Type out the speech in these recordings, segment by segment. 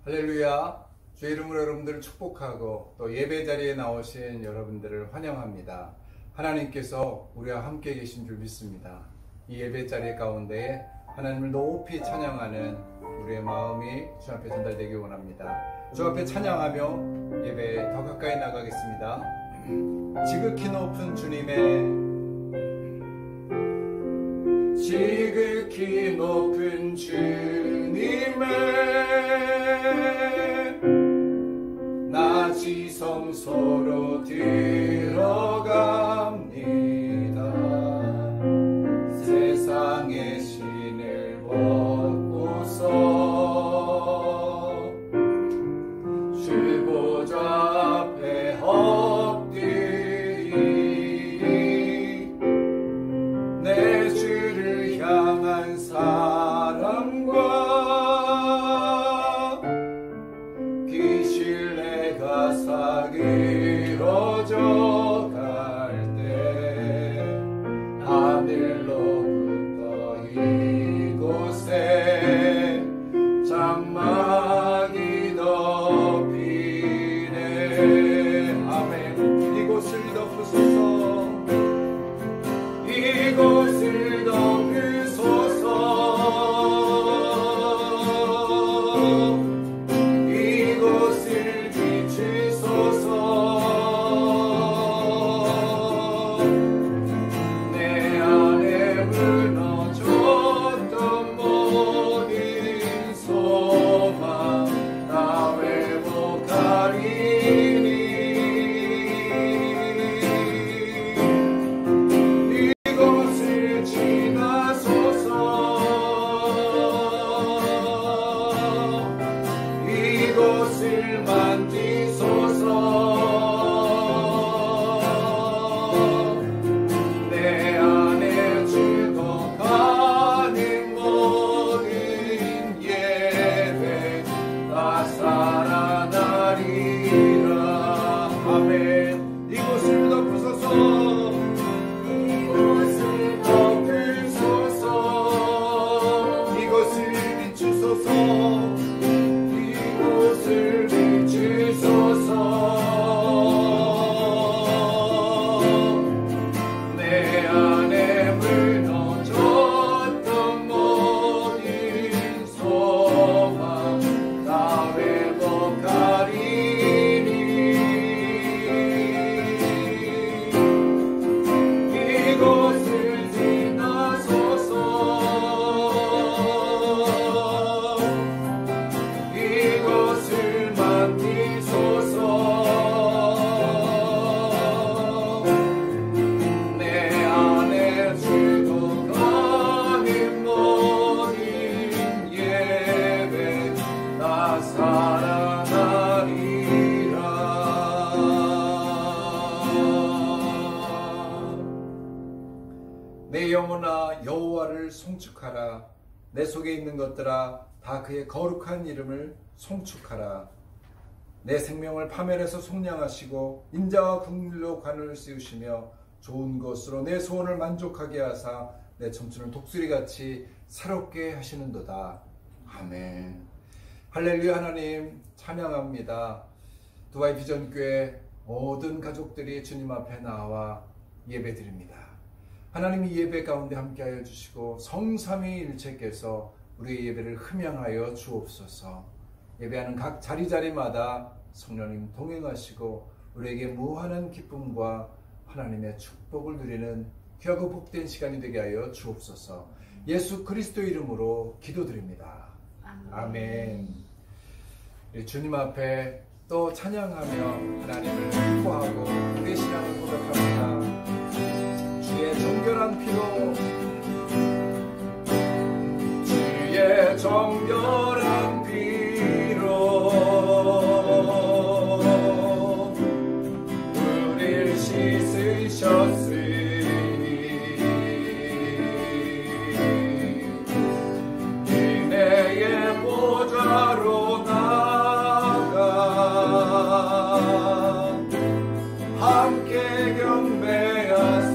할렐루야. 주의 이름으로 여러분들을 축복하고 또 예배 자리에 나오신 여러분들을 환영합니다. 하나님께서 우리와 함께 계신 줄 믿습니다. 이 예배 자리 가운데에 하나님을 높이 찬양하는 우리의 마음이 주 앞에 전달되기 원합니다. 주 앞에 찬양하며 예배에 더 가까이 나가겠습니다. 지극히 높은 주님의 지극히 높은 주님의 나지성소로 들어갑니다. 세상의 신을 벗고서 주 보좌 앞에 엎드리 내 주를 향한 사랑과 그 신뢰가 사그러져 갈 때 하늘로부터 이곳에 장막이 덮이네. 아멘. 이곳을 덮으소서. 이곳을 덮으소서. 이곳을 비추소서. 내 안에 무너졌던 모든 소망 다 회복하리니. 이곳을 지나소서. 이곳을 만지소서. 내 안에 죽어가는 모든 예배 다 살아나리라. 아멘. 이곳을 덮으소서. 이곳을 덮으소서. 이곳을 비추소서. 이곳을 비추소서. 내 안에 무너졌던 모든 소망 다 회복하리니. 이곳을 지나소서. 이곳을 만지소서. 내 안에 죽어가는 모든 예배 다 살아나리라. 내 영혼아 여호와를 송축하라. 내 속에 있는 것들아 다 그의 거룩한 이름을 송축하라. 내 생명을 파멸해서 속량하시고 인자와 긍휼로 관을 씌우시며 좋은 것으로 내 소원을 만족하게 하사 내 청춘을 독수리같이 새롭게 하시는도다. 아멘. 할렐루야. 하나님 찬양합니다. 두바이 비전교회 모든 가족들이 주님 앞에 나와 예배드립니다. 하나님 이 예배 가운데 함께하여 주시고 성삼위일체께서 우리의 예배를 흠양하여 주옵소서. 예배하는 각 자리자리마다 성령님 동행하시고 우리에게 무한한 기쁨과 하나님의 축복을 누리는 귀하고 복된 시간이 되게 하여 주옵소서. 예수 그리스도 이름으로 기도드립니다. 아멘. 우리 주님 앞에 또 찬양하며 하나님을 기뻐하고 우리의 신앙을 고백합니다. 주의 정결한 피로 주의 정결한 피로 우릴 씻으셨으니 은혜의 보좌로 나가 함께 경배하세.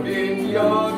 우린 여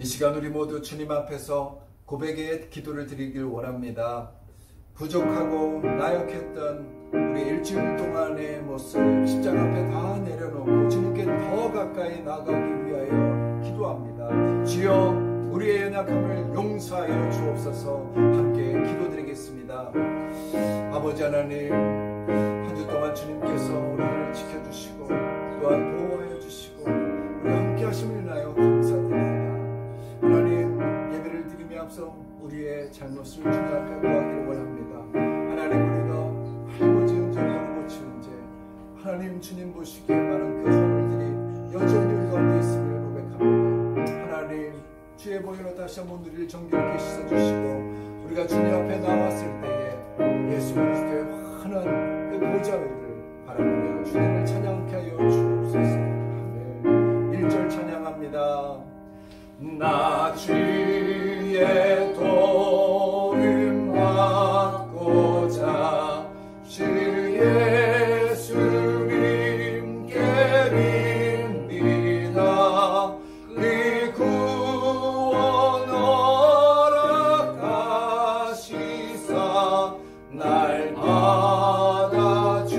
시간 우리 모두 주님 앞에서 고백의 기도를 드리길 원합니다. 부족하고 나약했던 우리 일주일 동안의 모습 십자가 앞에 다 내려놓고 주님께 더 가까이 나가기 위하여 기도합니다. 주여 우리의 연약함을 용서하여 주옵소서. 함께 기도드리겠습니다. 아버지 하나님, 한 주 동안 주님께서 우리를 지켜주시고 또한 보호하여 주시고 우리 함께 하심을 인하여 감사드립니다. 하나님, 예배를 드리며 앞서 우리의 잘못을 주님 앞에 고하기를 원합니다. 하나님, 우리가 알고 지은 죄 모르고 지은 죄, 하나님 주님 보시기에 많은 그 허물들이 여전히 우리 가운데 있음을 고백합니다. 하나님, 주의 보혈로 다시 한번 우리를 정결케 씻어주시고 우리가 주님 앞에 나왔을 때에 예수 그리스도의 환한 그 보좌를 바라보며 주님을 찬양케 하여 주옵소서. 아멘. 1절 찬양합니다. 나 주의 도움 받고자 주 예수님께 빕니다. 그 구원 허락하시사 날 받아주소서.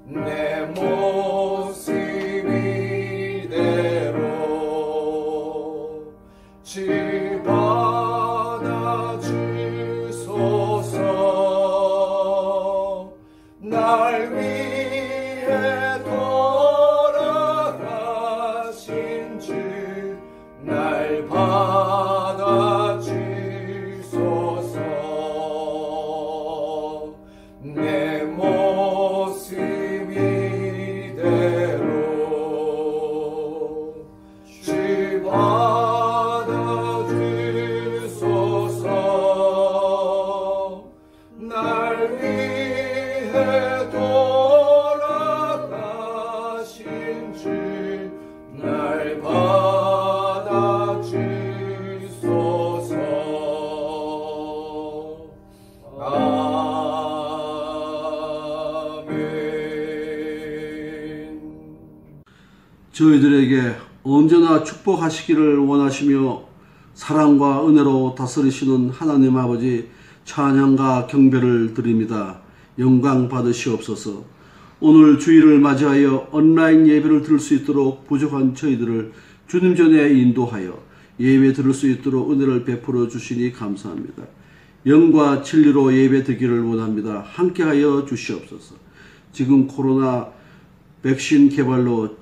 내 모습 주 받아주소서. 날 위해 돌아가신 주 날 받아주소서. 내 모습 이대로 주 받아주소서. 날 위해 돌아가신 주 날 받아주소서. 아멘. 저희들에게 언제나 축복하시기를 원하시며 사랑과 은혜로 다스리시는 하나님 아버지, 찬양과 경배를 드립니다. 영광 받으시옵소서. 오늘 주일을 맞이하여 온라인 예배를 들을 수 있도록 부족한 저희들을 주님 전에 인도하여 예배 들을 수 있도록 은혜를 베풀어 주시니 감사합니다. 영과 진리로 예배 드리기를 원합니다. 함께하여 주시옵소서. 지금 코로나 백신 개발로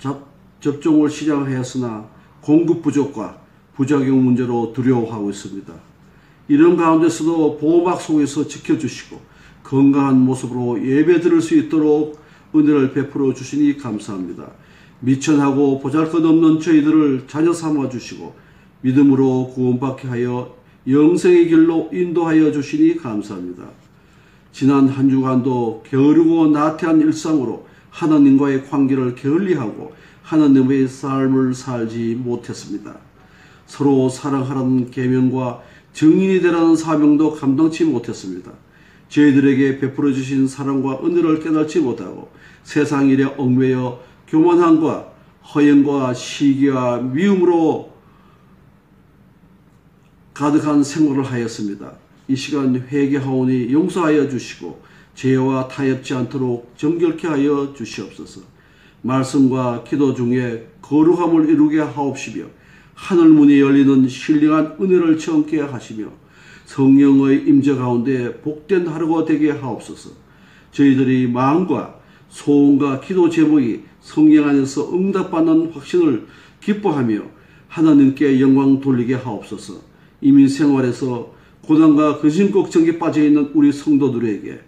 접종을 시작하였으나 공급 부족과 부작용 문제로 두려워하고 있습니다. 이런 가운데서도 보호막 속에서 지켜주시고 건강한 모습으로 예배 드릴 수 있도록 은혜를 베풀어 주시니 감사합니다. 미천하고 보잘것없는 저희들을 자녀 삼아 주시고 믿음으로 구원받게 하여 영생의 길로 인도하여 주시니 감사합니다. 지난 한 주간도 게으르고 나태한 일상으로 하나님과의 관계를 게을리하고 하나님의 삶을 살지 못했습니다. 서로 사랑하라는 계명과 증인이 되라는 사명도 감당치 못했습니다. 저희들에게 베풀어 주신 사랑과 은혜를 깨닫지 못하고 세상 일에 얽매여 교만함과 허영과 시기와 미움으로 가득한 생활을 하였습니다. 이 시간 회개하오니 용서하여 주시고 죄와 타협지 않도록 정결케 하여 주시옵소서. 말씀과 기도 중에 거룩함을 이루게 하옵시며 하늘문이 열리는 신령한 은혜를 체험케 하시며 성령의 임재 가운데 복된 하루가 되게 하옵소서. 저희들이 마음과 소원과 기도 제목이 성령 안에서 응답받는 확신을 기뻐하며 하나님께 영광 돌리게 하옵소서. 이민 생활에서 고난과 근심 걱정에 빠져있는 우리 성도들에게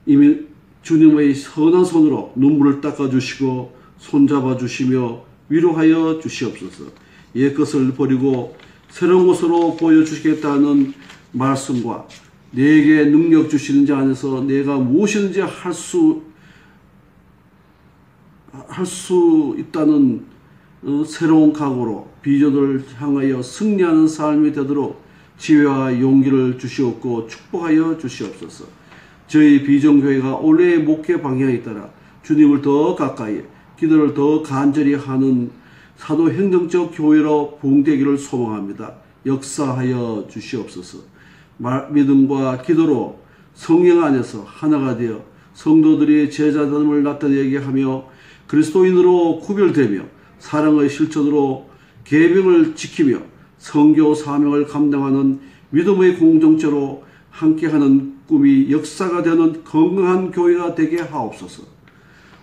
이미 주님의 선한 손으로 눈물을 닦아주시고 손잡아 주시며 위로하여 주시옵소서. 옛것을 버리고 새로운 것으로 보여주시겠다는 말씀과 내게 능력 주시는 자 안에서 내가 무엇이든지 할 수 있다는 새로운 각오로 비전을 향하여 승리하는 삶이 되도록 지혜와 용기를 주시옵고 축복하여 주시옵소서. 저희 비전교회가 올해의 목회 방향에 따라 주님을 더 가까이 기도를 더 간절히 하는 사도행정적 교회로 부흥되기를 소망합니다. 역사하여 주시옵소서. 믿음과 기도로 성령 안에서 하나가 되어 성도들이 제자됨을 나타내게 하며 그리스도인으로 구별되며 사랑의 실천으로 계명을 지키며 선교 사명을 감당하는 믿음의 공동체로 함께하는 꿈이 역사가 되는 건강한 교회가 되게 하옵소서.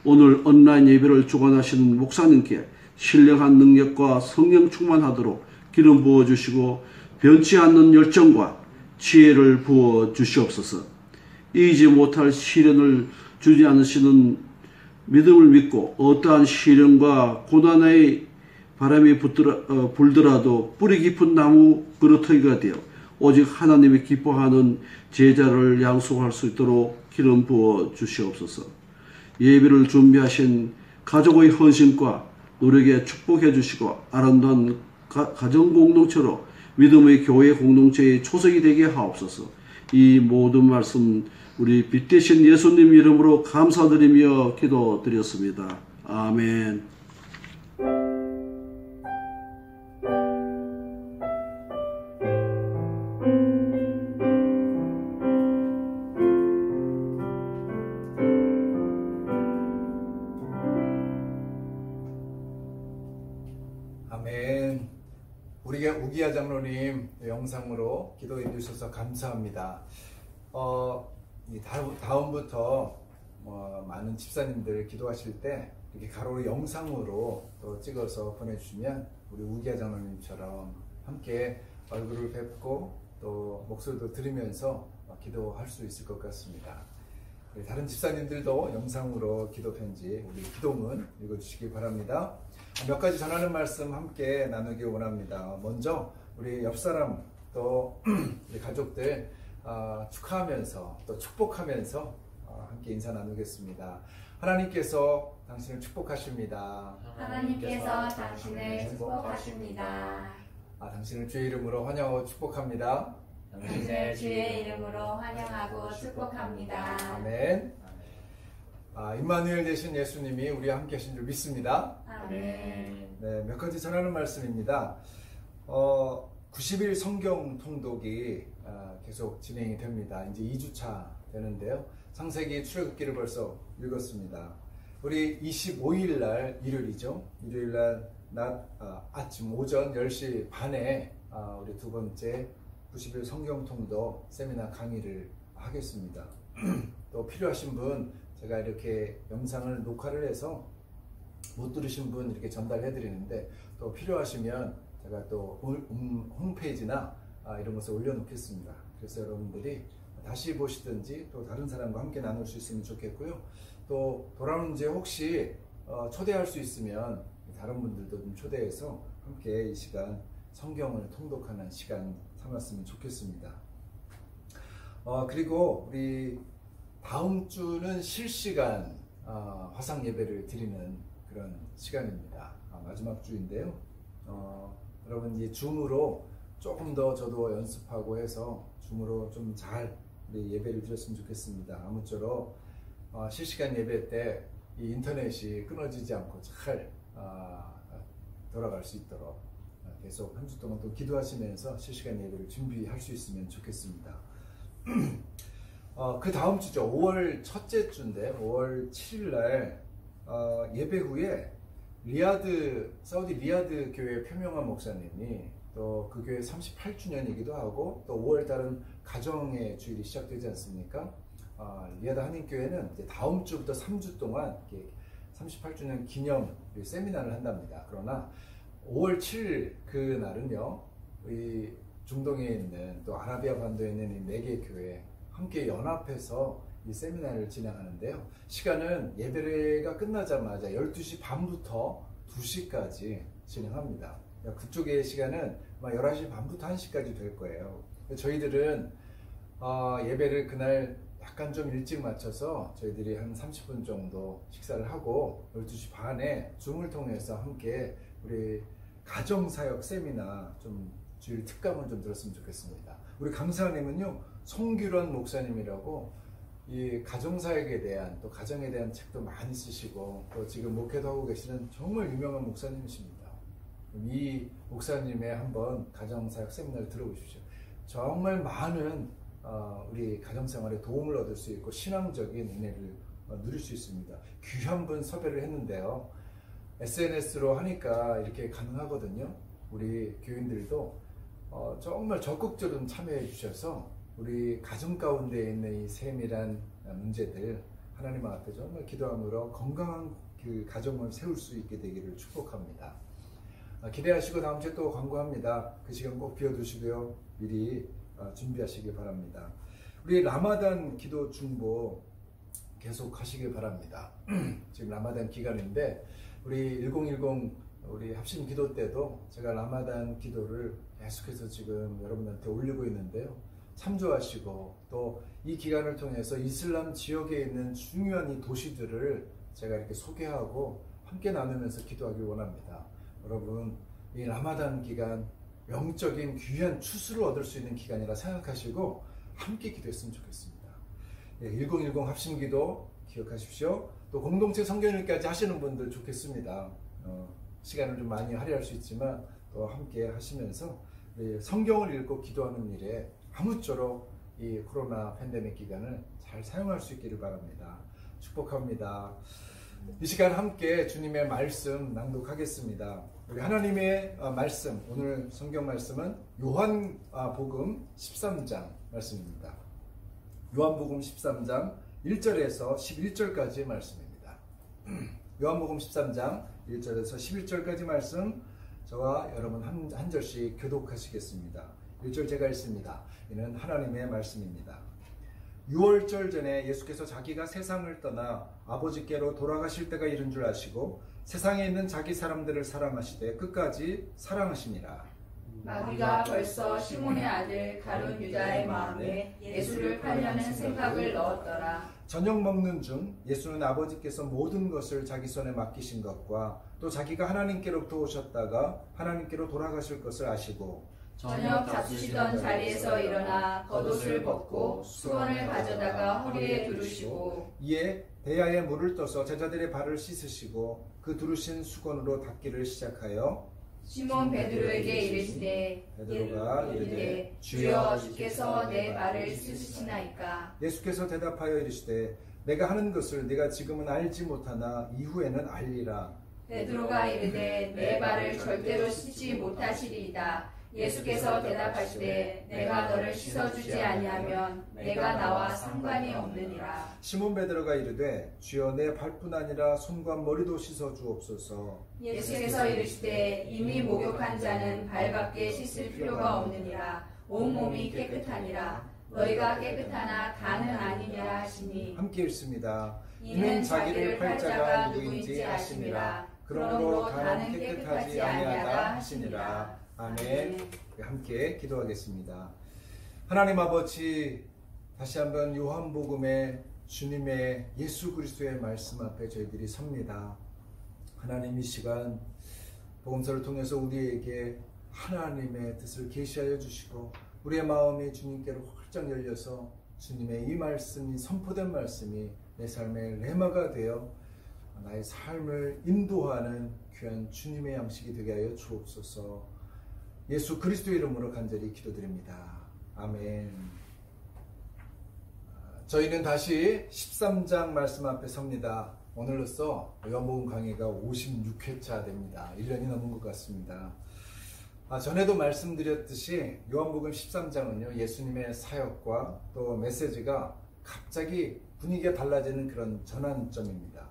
오늘 온라인 예배를 주관하시는 목사님께 신령한 능력과 성령 충만하도록 기름 부어주시고 변치 않는 열정과 지혜를 부어주시옵소서. 이기지 못할 시련을 주지 않으시는 믿음을 믿고 어떠한 시련과 고난의 바람이 불더라도 뿌리 깊은 나무 그루터기가 되어 오직 하나님이 기뻐하는 제자를 양속할 수 있도록 기름 부어 주시옵소서. 예배를 준비하신 가족의 헌신과 노력에 축복해 주시고 아름다운 가정 공동체로 믿음의 교회 공동체의 초석이 되게 하옵소서. 이 모든 말씀 우리 빛 되신 예수님 이름으로 감사드리며 기도드렸습니다. 아멘. 아멘. 우리가 우기야 장로님 영상으로 기도해 주셔서 감사합니다. 다음부터 많은 집사님들 기도하실 때 이렇게 가로로 영상으로 또 찍어서 보내주시면 우리 우기야 장로님처럼 함께 얼굴을 뵙고 또 목소리도 들으면서 기도할 수 있을 것 같습니다. 다른 집사님들도 영상으로 기도 편지, 우리 기도문 읽어주시기 바랍니다. 몇 가지 전하는 말씀 함께 나누기 원합니다. 먼저 우리 옆사람 또 우리 가족들 축하하면서 또 축복하면서 함께 인사 나누겠습니다. 하나님께서 당신을 축복하십니다. 하나님께서 당신을 축복하십니다. 당신을 주의 이름으로 환영하고 축복합니다. 당신을 주의 이름으로 환영하고 축복합니다. 아멘. 임마누엘 되신 예수님이 우리와 함께 하신 줄 믿습니다. 아멘. 네, 몇 가지 전하는 말씀입니다. 90일 성경 통독이 계속 진행이 됩니다. 이제 2주차 되는데요. 창세기 출애굽기를 벌써 읽었습니다. 우리 25일 날 일요일이죠. 일요일 날 아침 오전 10시 반에 우리 두 번째 90일 성경 통독 세미나 강의를 하겠습니다. 또 필요하신 분 제가 이렇게 영상을 녹화를 해서 못 들으신 분 이렇게 전달해 드리는데 또 필요하시면 제가 또 홈페이지나 이런 것을 올려놓겠습니다. 그래서 여러분들이 다시 보시든지 또 다른 사람과 함께 나눌 수 있으면 좋겠고요. 또 돌아오는 제 혹시 초대할 수 있으면 다른 분들도 좀 초대해서 함께 이 시간 성경을 통독하는 시간 삼았으면 좋겠습니다. 그리고 우리 다음 주는 실시간 화상 예배를 드리는 그런 시간입니다. 마지막 주인데요. 여러분 이제 줌으로 조금 더 저도 연습하고 해서 줌으로 좀 잘 예배를 드렸으면 좋겠습니다. 아무쪼록 실시간 예배 때 이 인터넷이 끊어지지 않고 잘 돌아갈 수 있도록 계속 한 주 동안 또 기도하시면서 실시간 예배를 준비할 수 있으면 좋겠습니다. 그 다음 주죠. 5월 첫째 주인데 5월 7일 날 예배 후에 사우디 리야드 교회 표명한 목사님이 또 그 교회 38주년이기도 하고 또 5월 달은 가정의 주일이 시작되지 않습니까? 리야드 한인교회는 이제 다음 주부터 3주 동안 38주년 기념 세미나를 한답니다. 그러나 5월 7일 그 날은요, 이 중동에 있는 또 아라비아 반도에 있는 이 4개 교회 함께 연합해서 이 세미나를 진행하는데요. 시간은 예배가 끝나자마자 12시 반부터 2시까지 진행합니다. 그쪽의 시간은 아마 11시 반부터 1시까지 될 거예요. 저희들은 예배를 그날 약간 좀 일찍 맞춰서 저희들이 한 30분 정도 식사를 하고 12시 반에 줌을 통해서 함께 우리 가정사역 세미나 좀 주일 특강을 좀 들었으면 좋겠습니다. 우리 강사님은요, 송규런 목사님이라고 이 가정사역에 대한 또 가정에 대한 책도 많이 쓰시고 또 지금 목회도 하고 계시는 정말 유명한 목사님이십니다. 이 목사님의 한번 가정사역 세미나를 들어보십시오. 정말 많은 우리 가정생활에 도움을 얻을 수 있고 신앙적인 은혜를 누릴 수 있습니다. 귀한 분 섭외를 했는데요. SNS로 하니까 이렇게 가능하거든요. 우리 교인들도 정말 적극적으로 참여해 주셔서 우리 가정 가운데 있는 이 세밀한 문제들 하나님 앞에 정말 기도함으로 건강한 그 가정을 세울 수 있게 되기를 축복합니다. 기대하시고 다음 주에 또 광고합니다. 그 시간 꼭 비워두시고요. 미리 준비하시기 바랍니다. 우리 라마단 기도 중보 계속 하시길 바랍니다. 지금 라마단 기간인데 우리 1010 우리 합심 기도 때도 제가 라마단 기도를 계속해서 지금 여러분한테 올리고 있는데요. 참조하시고 또 이 기간을 통해서 이슬람 지역에 있는 중요한 이 도시들을 제가 이렇게 소개하고 함께 나누면서 기도하길 원합니다. 여러분 이 라마단 기간 영적인 귀한 추수를 얻을 수 있는 기간이라 생각하시고 함께 기도했으면 좋겠습니다. 1010 합심 기도 기억하십시오. 또 공동체 성경 읽기까지 하시는 분들 좋겠습니다. 시간을 좀 많이 할애할 수 있지만 또 함께 하시면서 성경을 읽고 기도하는 일에 아무쪼록 이 코로나 팬데믹 기간을 잘 사용할 수 있기를 바랍니다. 축복합니다. 이 시간 함께 주님의 말씀 낭독하겠습니다. 우리 하나님의 말씀, 오늘 성경 말씀은 요한복음 13장 말씀입니다. 요한복음 13장 1절에서 11절까지 말씀입니다. 요한복음 13장 1절에서 11절까지 말씀 저와 여러분 한 절씩 교독하시겠습니다. 1절 제가 읽습니다. 이는 하나님의 말씀입니다. 6월절 전에 예수께서 자기가 세상을 떠나 아버지께로 돌아가실 때가 이른 줄 아시고 세상에 있는 자기 사람들을 사랑하시되 끝까지 사랑하시니라. 마귀가 벌써 시몬의 아들 가룟 유다의 마음에 예수를 팔려는 생각을 넣었더라. 저녁 먹는 중 예수는 아버지께서 모든 것을 자기 손에 맡기신 것과 또 자기가 하나님께로부터 오셨다가 하나님께로 돌아가실 것을 아시고 저녁 다투시던 자리에서 일어나 겉옷을 벗고 수건을 가져다가 허리에 두르시고 이에 대야에 물을 떠서 제자들의 발을 씻으시고 그 두르신 수건으로 닦기를 시작하여 시몬 베드로에게 이르시되 베드로가 이르되 주여 주께서 내 발을 씻으시나이까. 예수께서 대답하여 이르시되 내가 하는 것을 네가 지금은 알지 못하나 이후에는 알리라. 베드로가 이르되 내 발을 절대로 씻지 못하시리이다. 예수께서 대답하시되 내가 너를 씻어주지 아니하면 내가 나와 상관이 없느니라. 시몬 베드로가 이르되 주여 내 발뿐 아니라 손과 머리도 씻어 주옵소서. 예수께서 이르시되 이미 목욕한 자는 발밖에 씻을 필요가 없느니라. 온 몸이 깨끗하니라. 너희가 깨끗하나 다는 아니니라 하시니. 함께 읽습니다. 이는 자기를 팔 자가 누구인지 아심이라. 그러므로 다는 깨끗하지 아니하다 하시니라. 아멘. 함께 기도하겠습니다. 하나님 아버지, 다시 한번 요한복음의 주님의 예수 그리스도의 말씀 앞에 저희들이 섭니다. 하나님 이 시간 복음서를 통해서 우리에게 하나님의 뜻을 계시하여 주시고 우리의 마음이 주님께로 활짝 열려서 주님의 이 말씀이 선포된 말씀이 내 삶의 레마가 되어 나의 삶을 인도하는 귀한 주님의 양식이 되게 하여 주옵소서. 예수 그리스도의 이름으로 간절히 기도드립니다. 아멘. 저희는 다시 13장 말씀 앞에 섭니다. 오늘로써 요한복음 강의가 56회차 됩니다. 1년이 넘은 것 같습니다. 전에도 말씀드렸듯이 요한복음 13장은요, 예수님의 사역과 또 메시지가 갑자기 분위기가 달라지는 그런 전환점입니다.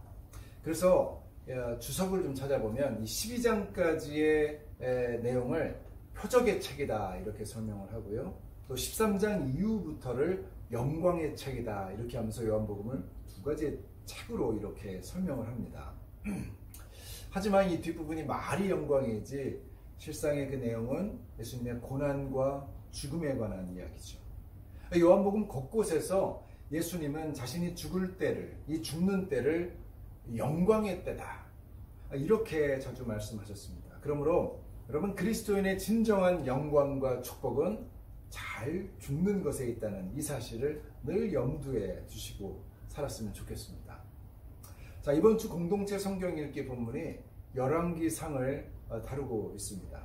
그래서 주석을 좀 찾아보면 이 12장까지의 내용을 표적의 책이다 이렇게 설명을 하고요. 또 13장 이후부터를 영광의 책이다 이렇게 하면서 요한복음을 두 가지 책으로 이렇게 설명을 합니다. 하지만 이 뒷부분이 말이 영광이지 실상의 그 내용은 예수님의 고난과 죽음에 관한 이야기죠. 요한복음 곳곳에서 예수님은 자신이 죽을 때를, 이 죽는 때를 영광의 때다 이렇게 자주 말씀하셨습니다. 그러므로 여러분 그리스도인의 진정한 영광과 축복은 잘 죽는 것에 있다는 이 사실을 늘 염두에 두시고 살았으면 좋겠습니다. 자, 이번 주 공동체 성경 읽기 본문이 열왕기상을 다루고 있습니다.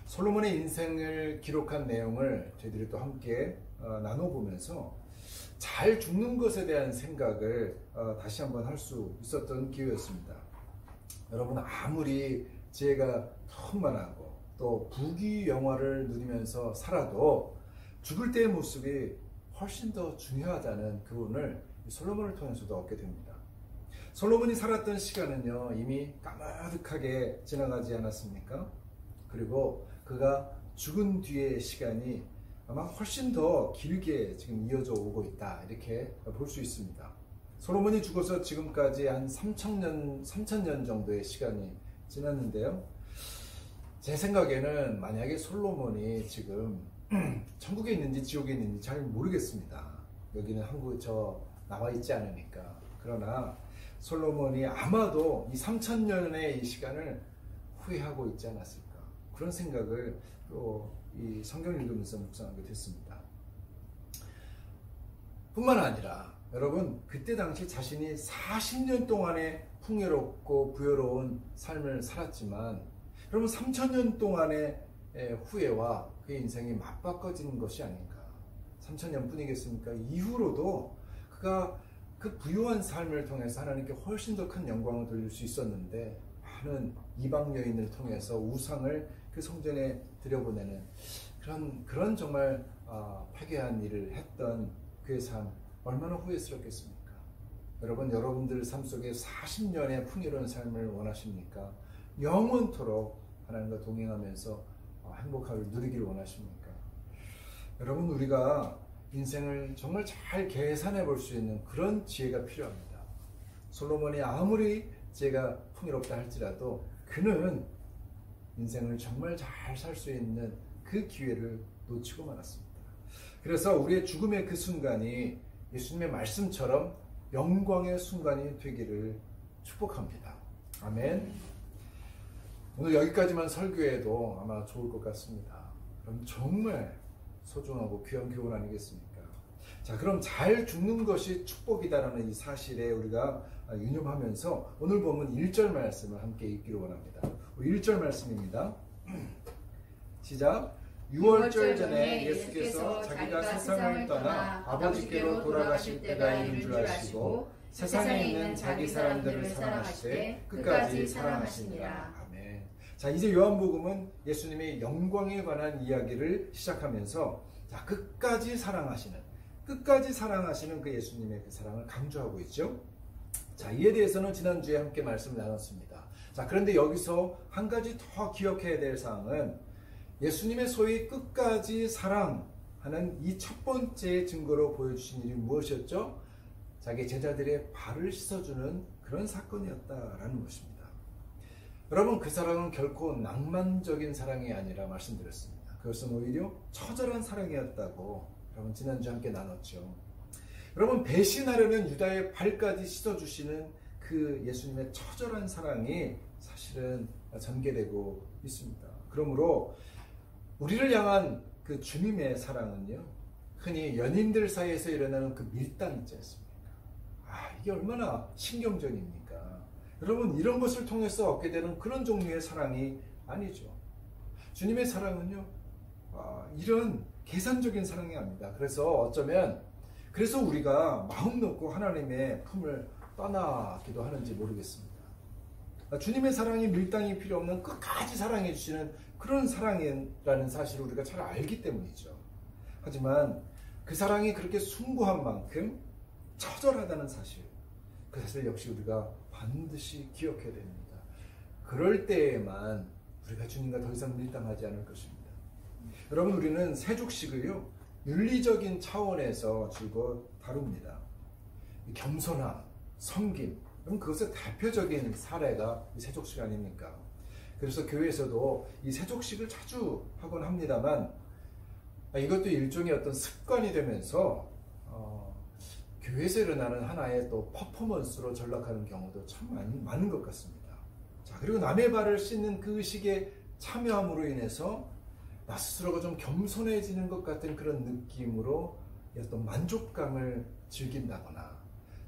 솔로몬의 인생을 기록한 내용을 저희들이 또 함께 나눠보면서 잘 죽는 것에 대한 생각을 다시 한번 할 수 있었던 기회였습니다. 여러분, 아무리 지혜가 충만하고 또 부귀영화를 누리면서 살아도 죽을 때의 모습이 훨씬 더 중요하다는 교훈을 솔로몬을 통해서도 얻게 됩니다. 솔로몬이 살았던 시간은요, 이미 까마득하게 지나가지 않았습니까? 그리고 그가 죽은 뒤의 시간이 아마 훨씬 더 길게 지금 이어져 오고 있다, 이렇게 볼 수 있습니다. 솔로몬이 죽어서 지금까지 한 3,000년 정도의 시간이 지났는데요. 제 생각에는 만약에 솔로몬이 지금 천국에 있는지 지옥에 있는지 잘 모르겠습니다. 여기는 한국에 나와 있지 않으니까. 그러나 솔로몬이 아마도 이 3,000년의 이 시간을 후회하고 있지 않았을까, 그런 생각을 또 이 성경을 읽으면서 묵상하게 됐습니다. 뿐만 아니라 여러분, 그때 당시 자신이 40년 동안의 풍요롭고 부여로운 삶을 살았지만, 여러분 3,000년 동안의 후회와 그의 인생이 맞바꿔지는 것이 아닌가. 3,000년 뿐이겠습니까? 이후로도 그가 그 부유한 삶을 통해서 하나님께 훨씬 더 큰 영광을 돌릴 수 있었는데, 많은 이방 여인을 통해서 우상을 그 성전에 들여보내는 그런 정말 파괴한 일을 했던 그의 삶, 얼마나 후회스럽겠습니까? 여러분, 여러분들 삶 속에 40년의 풍요로운 삶을 원하십니까? 영원토록 하나님과 동행하면서 행복함을 누리기를 원하십니까? 여러분, 우리가 인생을 정말 잘 계산해 볼 수 있는 그런 지혜가 필요합니다. 솔로몬이 아무리 지혜가 풍요롭다 할지라도 그는 인생을 정말 잘 살 수 있는 그 기회를 놓치고 말았습니다. 그래서 우리의 죽음의 그 순간이 예수님의 말씀처럼 영광의 순간이 되기를 축복합니다. 아멘. 오늘 여기까지만 설교해도 아마 좋을 것 같습니다. 그럼 정말 소중하고 귀한 교훈 아니겠습니까? 자, 그럼 잘 죽는 것이 축복이다라는 이 사실에 우리가 유념하면서 오늘 보면 1절 말씀을 함께 읽기를 원합니다. 1절 말씀입니다. 시작. 6월절 전에 예수께서 자기가 세상을 떠나 아버지께로 돌아가실 때가 이른 줄 아시고 세상에 있는 자기 사람들을 사랑하시되 끝까지 사랑하시니라. 아멘. 자, 이제 요한복음은 예수님의 영광에 관한 이야기를 시작하면서 끝까지 사랑하시는 그 예수님의 그 사랑을 강조하고 있죠. 자, 이에 대해서는 지난주에 함께 말씀을 나눴습니다. 자, 그런데 여기서 한 가지 더 기억해야 될 사항은 예수님의 소위 끝까지 사랑하는 이 첫 번째 증거로 보여주신 일이 무엇이었죠? 자기 제자들의 발을 씻어주는 그런 사건이었다라는 것입니다. 여러분, 그 사랑은 결코 낭만적인 사랑이 아니라 말씀드렸습니다. 그것은 오히려 처절한 사랑이었다고 여러분 지난주에 함께 나눴죠. 여러분, 배신하려는 유다의 발까지 씻어주시는 그 예수님의 처절한 사랑이 사실은 전개되고 있습니다. 그러므로 우리를 향한 그 주님의 사랑은요, 흔히 연인들 사이에서 일어나는 그 밀당 있지 않습니까? 이게 얼마나 신경전입니까? 여러분, 이런 것을 통해서 얻게 되는 그런 종류의 사랑이 아니죠. 주님의 사랑은요, 이런 계산적인 사랑이 아닙니다. 그래서 어쩌면 그래서 우리가 마음 놓고 하나님의 품을 떠나기도 하는지 모르겠습니다. 주님의 사랑이 밀당이 필요 없는 끝까지 사랑해 주시는 그런 사랑이라는 사실을 우리가 잘 알기 때문이죠. 하지만 그 사랑이 그렇게 숭고한 만큼 처절하다는 사실, 그 사실 역시 우리가 반드시 기억해야 됩니다. 그럴 때에만 우리가 주님과 더 이상 밀당하지 않을 것입니다. 여러분, 우리는 세족식을요, 윤리적인 차원에서 줄곧 다룹니다. 겸손함, 섬김, 그럼 그것의 대표적인 사례가 이 세족식 아닙니까? 그래서 교회에서도 이 세족식을 자주 하곤 합니다만, 이것도 일종의 어떤 습관이 되면서 교회에서 일어나는 하나의 또 퍼포먼스로 전락하는 경우도 참 많은 것 같습니다. 자, 그리고 남의 발을 씻는 그 의식에 참여함으로 인해서 나 스스로가 좀 겸손해지는 것 같은 그런 느낌으로 어떤 만족감을 즐긴다거나,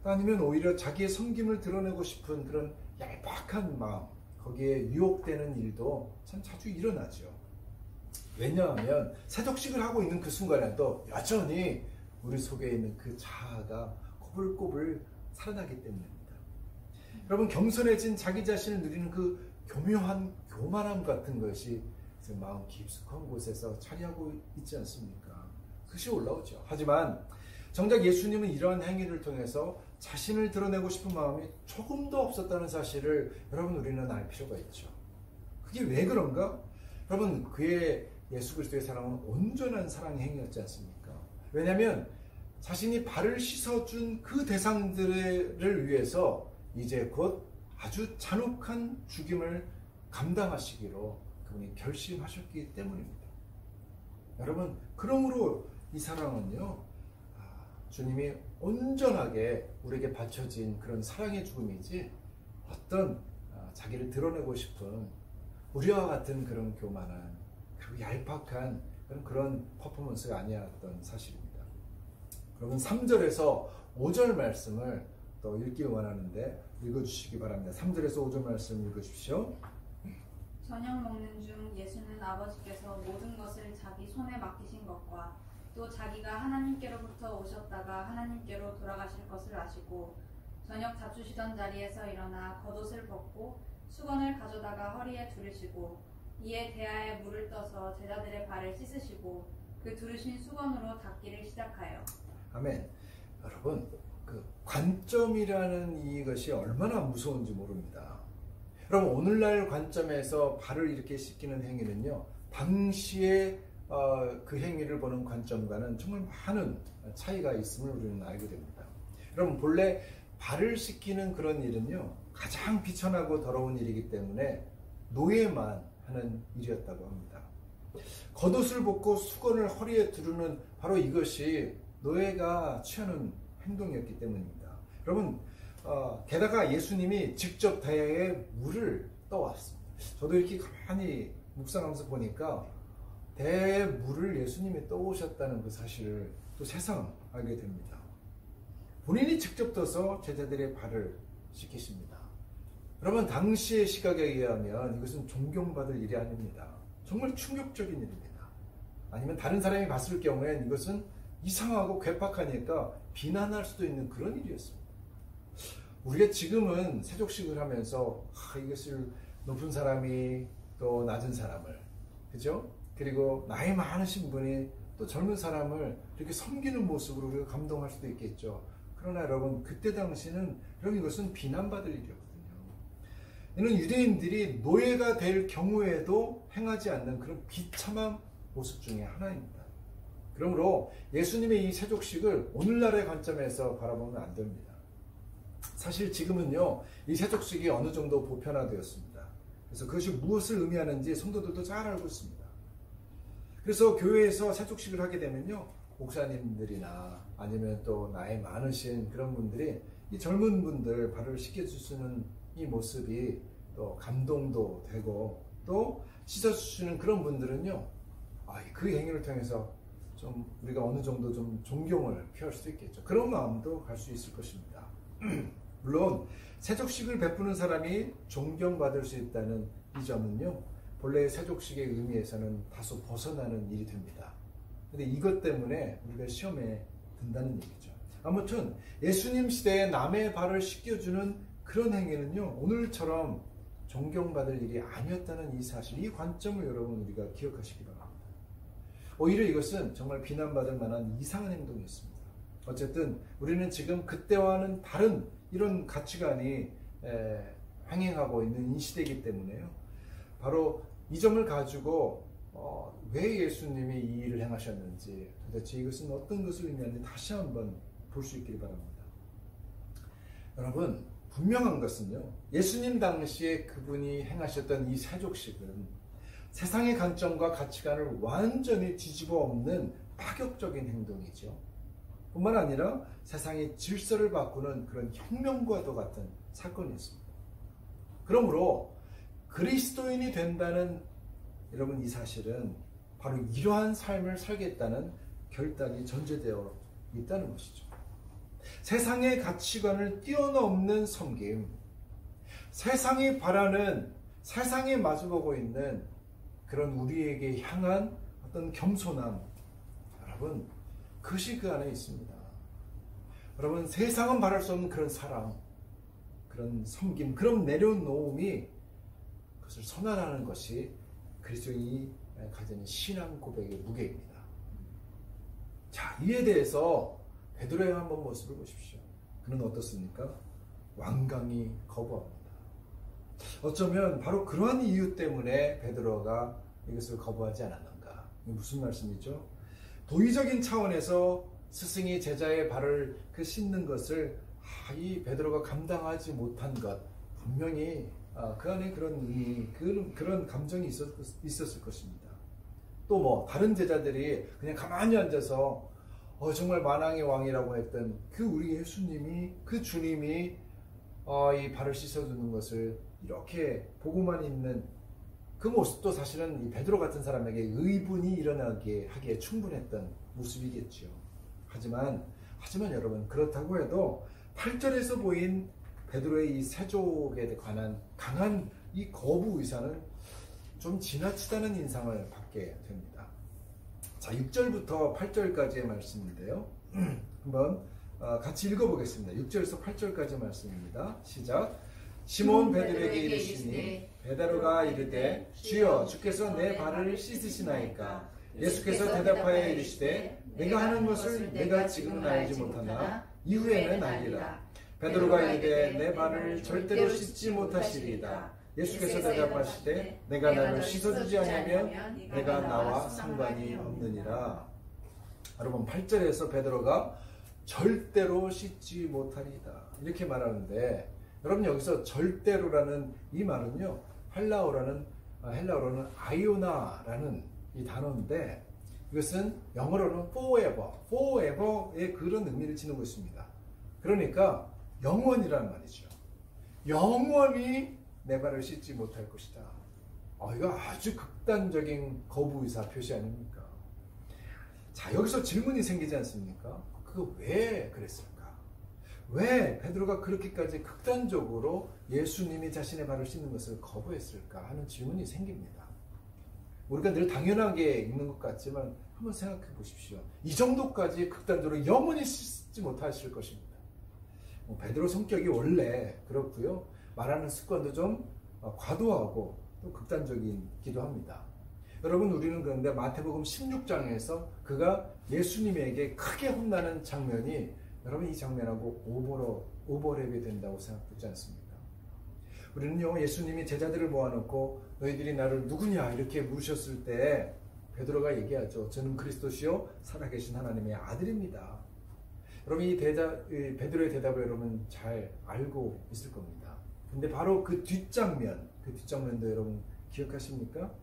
아니면 오히려 자기의 섬김을 드러내고 싶은 그런 얄팍한 마음, 거기에 유혹되는 일도 참 자주 일어나죠. 왜냐하면 세족식을 하고 있는 그 순간에도 여전히 우리 속에 있는 그 자아가 꼬불꼬불 살아나기 때문입니다. 여러분, 겸손해진 자기 자신을 누리는 그 교묘한 교만함 같은 것이 마음 깊숙한 곳에서 차지하고 있지 않습니까? 그것이 올라오죠. 하지만 정작 예수님은 이러한 행위를 통해서 자신을 드러내고 싶은 마음이 조금도 없었다는 사실을 여러분, 우리는 알 필요가 있죠. 그게 왜 그런가? 여러분, 그의 예수 그리스도의 사랑은 온전한 사랑의 행위였지 않습니까? 왜냐하면 자신이 발을 씻어준 그 대상들을 위해서 이제 곧 아주 잔혹한 죽임을 감당하시기로 그분이 결심하셨기 때문입니다. 여러분, 그러므로 이 사랑은요, 주님이 온전하게 우리에게 바쳐진 그런 사랑의 죽음이지 어떤 자기를 드러내고 싶은 우리와 같은 그런 교만한, 그리고 얄팍한 그런 퍼포먼스가 아니었던 사실입니다. 그러면 3절에서 5절 말씀을 또 읽기 원하는데 읽어주시기 바랍니다. 3절에서 5절 말씀 읽어주십시오. 저녁 먹는 중 예수는 아버지께서 모든 것을 자기 손에 맡기신 것과 또 자기가 하나님께로부터 오셨다가 하나님께로 돌아가실 것을 아시고 저녁 잡수시던 자리에서 일어나 겉옷을 벗고 수건을 가져다가 허리에 두르시고 이에 대야에 물을 떠서 제자들의 발을 씻으시고 그 두르신 수건으로 닦기를 시작하여. 아멘. 여러분, 그 관점이라는 이것이 얼마나 무서운지 모릅니다. 여러분, 오늘날 관점에서 발을 이렇게 씻기는 행위는요, 당시에 그 행위를 보는 관점과는 정말 많은 차이가 있음을 우리는 알게 됩니다. 여러분, 본래 발을 씻기는 그런 일은요, 가장 비천하고 더러운 일이기 때문에 노예만 하는 일이었다고 합니다. 겉옷을 벗고 수건을 허리에 두르는 바로 이것이 노예가 취하는 행동이었기 때문입니다. 여러분, 게다가 예수님이 직접 대야에 물을 떠왔습니다. 저도 이렇게 가만히 묵상하면서 보니까 대야에 물을 예수님이 떠오셨다는 그 사실을 또 새삼 알게 됩니다. 본인이 직접 떠서 제자들의 발을 씻기십니다. 여러분, 당시의 시각에 의하면 이것은 존경받을 일이 아닙니다. 정말 충격적인 일입니다. 아니면 다른 사람이 봤을 경우엔 이것은 이상하고 괴팍하니까 비난할 수도 있는 그런 일이었습니다. 우리가 지금은 세족식을 하면서 이것을 높은 사람이 또 낮은 사람을, 그죠? 그리고 나이 많으신 분이 또 젊은 사람을 이렇게 섬기는 모습으로 우리가 감동할 수도 있겠죠. 그러나 여러분, 그때 당시는 여러분, 이것은 비난받을 일이었거든요. 이는 유대인들이 노예가 될 경우에도 행하지 않는 그런 비참한 모습 중에 하나입니다. 그러므로 예수님의 이 세족식을 오늘날의 관점에서 바라보면 안 됩니다. 사실 지금은요, 이 세족식이 어느 정도 보편화되었습니다. 그래서 그것이 무엇을 의미하는지 성도들도 잘 알고 있습니다. 그래서 교회에서 세족식을 하게 되면요, 목사님들이나 아니면 또 나이 많으신 그런 분들이 이 젊은 분들 발을 씻겨주시는 이 모습이 또 감동도 되고 또 씻어주시는 그런 분들은요, 그 행위를 통해서 좀 우리가 어느 정도 좀 존경을 표할 수도 있겠죠. 그런 마음도 갈 수 있을 것입니다. 물론 세족식을 베푸는 사람이 존경받을 수 있다는 이 점은요, 본래의 세족식의 의미에서는 다소 벗어나는 일이 됩니다. 근데 이것 때문에 우리가 시험에 든다는 얘기죠. 아무튼 예수님 시대에 남의 발을 씻겨주는 그런 행위는요, 오늘처럼 존경받을 일이 아니었다는 이 사실, 이 관점을 여러분 우리가 기억하시기 바랍니다. 오히려 이것은 정말 비난받을 만한 이상한 행동이었습니다. 어쨌든 우리는 지금 그때와는 다른 이런 가치관이 횡행하고 있는 이 시대이기 때문에요, 바로 이 점을 가지고 왜 예수님이 이 일을 행하셨는지, 도대체 이것은 어떤 것을 의미하는지 다시 한번 볼 수 있기를 바랍니다. 여러분, 분명한 것은요, 예수님 당시에 그분이 행하셨던 이 세족식은 세상의 관점과 가치관을 완전히 뒤집어 엎는 파격적인 행동이죠. 뿐만 아니라 세상의 질서를 바꾸는 그런 혁명과도 같은 사건이었습니다. 그러므로 그리스도인이 된다는 여러분 이 사실은 바로 이러한 삶을 살겠다는 결단이 전제되어 있다는 것이죠. 세상의 가치관을 뛰어넘는 섬김, 세상이 바라는, 세상에 마주보고 있는 그런 우리에게 향한 어떤 겸손함, 여러분, 그것이 그 안에 있습니다. 여러분, 세상은 바랄 수 없는 그런 사랑, 그런 섬김, 그런 내려놓음이 그것을 선언하는 것이 그리스도인이 가진 신앙 고백의 무게입니다. 자, 이에 대해서 베드로의 한번 모습을 보십시오. 그는 어떻습니까? 완강히 거부합니다. 어쩌면 바로 그러한 이유 때문에 베드로가 이것을 거부하지 않았는가. 이게 무슨 말씀이죠? 도의적인 차원에서 스승이 제자의 발을 씻는 것을 이 베드로가 감당하지 못한 것, 분명히 그 안에 그런 의미, 그런 감정이 있었을 것입니다. 또 뭐 다른 제자들이 그냥 가만히 앉아서 정말 만왕의 왕이라고 했던 그 우리 예수님이, 그 주님이 이 발을 씻어주는 것을 이렇게 보고만 있는 그 모습도 사실은 이 베드로 같은 사람에게 의분이 일어나게 하기에 충분했던 모습이겠죠. 하지만 여러분, 그렇다고 해도 8절에서 보인 베드로의 이 세족에 관한 강한 이 거부 의사는 좀 지나치다는 인상을 받게 됩니다. 자, 6절부터 8절까지의 말씀인데요. 한번 같이 읽어보겠습니다. 6절에서 8절까지 말씀입니다. 시작. 시몬 베드로에게 이르시니 베드로가 이르되 주여 주께서 내 발을 씻으시나이까. 예수께서 대답하여 이르시되 내가 하는 것을 내가 지금은 알지 못하나 이후에는 알리라. 베드로가 이르되 내 발을 절대로 씻지 못하시리이다. 예수께서 대답하시되 내가 너를 씻어주지 않으면 내가 나와 상관이 없느니라. 여러분, 8절에서 베드로가 절대로 씻지 못하리이다 이렇게 말하는데, 여러분, 여기서 절대로라는 이 말은요, 헬라어로는 아이오나라는 이 단어인데, 이것은 영어로는 forever의 그런 의미를 지는 것입니다. 그러니까 영원이라는 말이죠. 영원히 내 발을 씻지 못할 것이다. 이거 아주 극단적인 거부 의사 표시 아닙니까? 자, 여기서 질문이 생기지 않습니까? 그거 왜 그랬을까? 왜 베드로가 그렇게까지 극단적으로 예수님이 자신의 발을 씻는 것을 거부했을까 하는 질문이 생깁니다. 우리가 늘 당연하게 읽는 것 같지만 한번 생각해 보십시오. 이 정도까지 극단적으로 영원히 씻지 못하실 것입니다. 베드로 성격이 원래 그렇고요. 말하는 습관도 좀 과도하고 또 극단적이기도 합니다. 여러분, 우리는 그런데 마태복음 16장에서 그가 예수님에게 크게 혼나는 장면이, 여러분, 이 장면하고 오버랩이 된다고 생각되지 않습니까? 우리는요, 예수님이 제자들을 모아놓고 너희들이 나를 누구냐 이렇게 물으셨을 때 베드로가 얘기하죠. 저는 그리스도시요 살아계신 하나님의 아들입니다. 여러분, 이 베드로의 대답을 여러분 잘 알고 있을 겁니다. 근데 바로 그 뒷장면도 여러분 기억하십니까?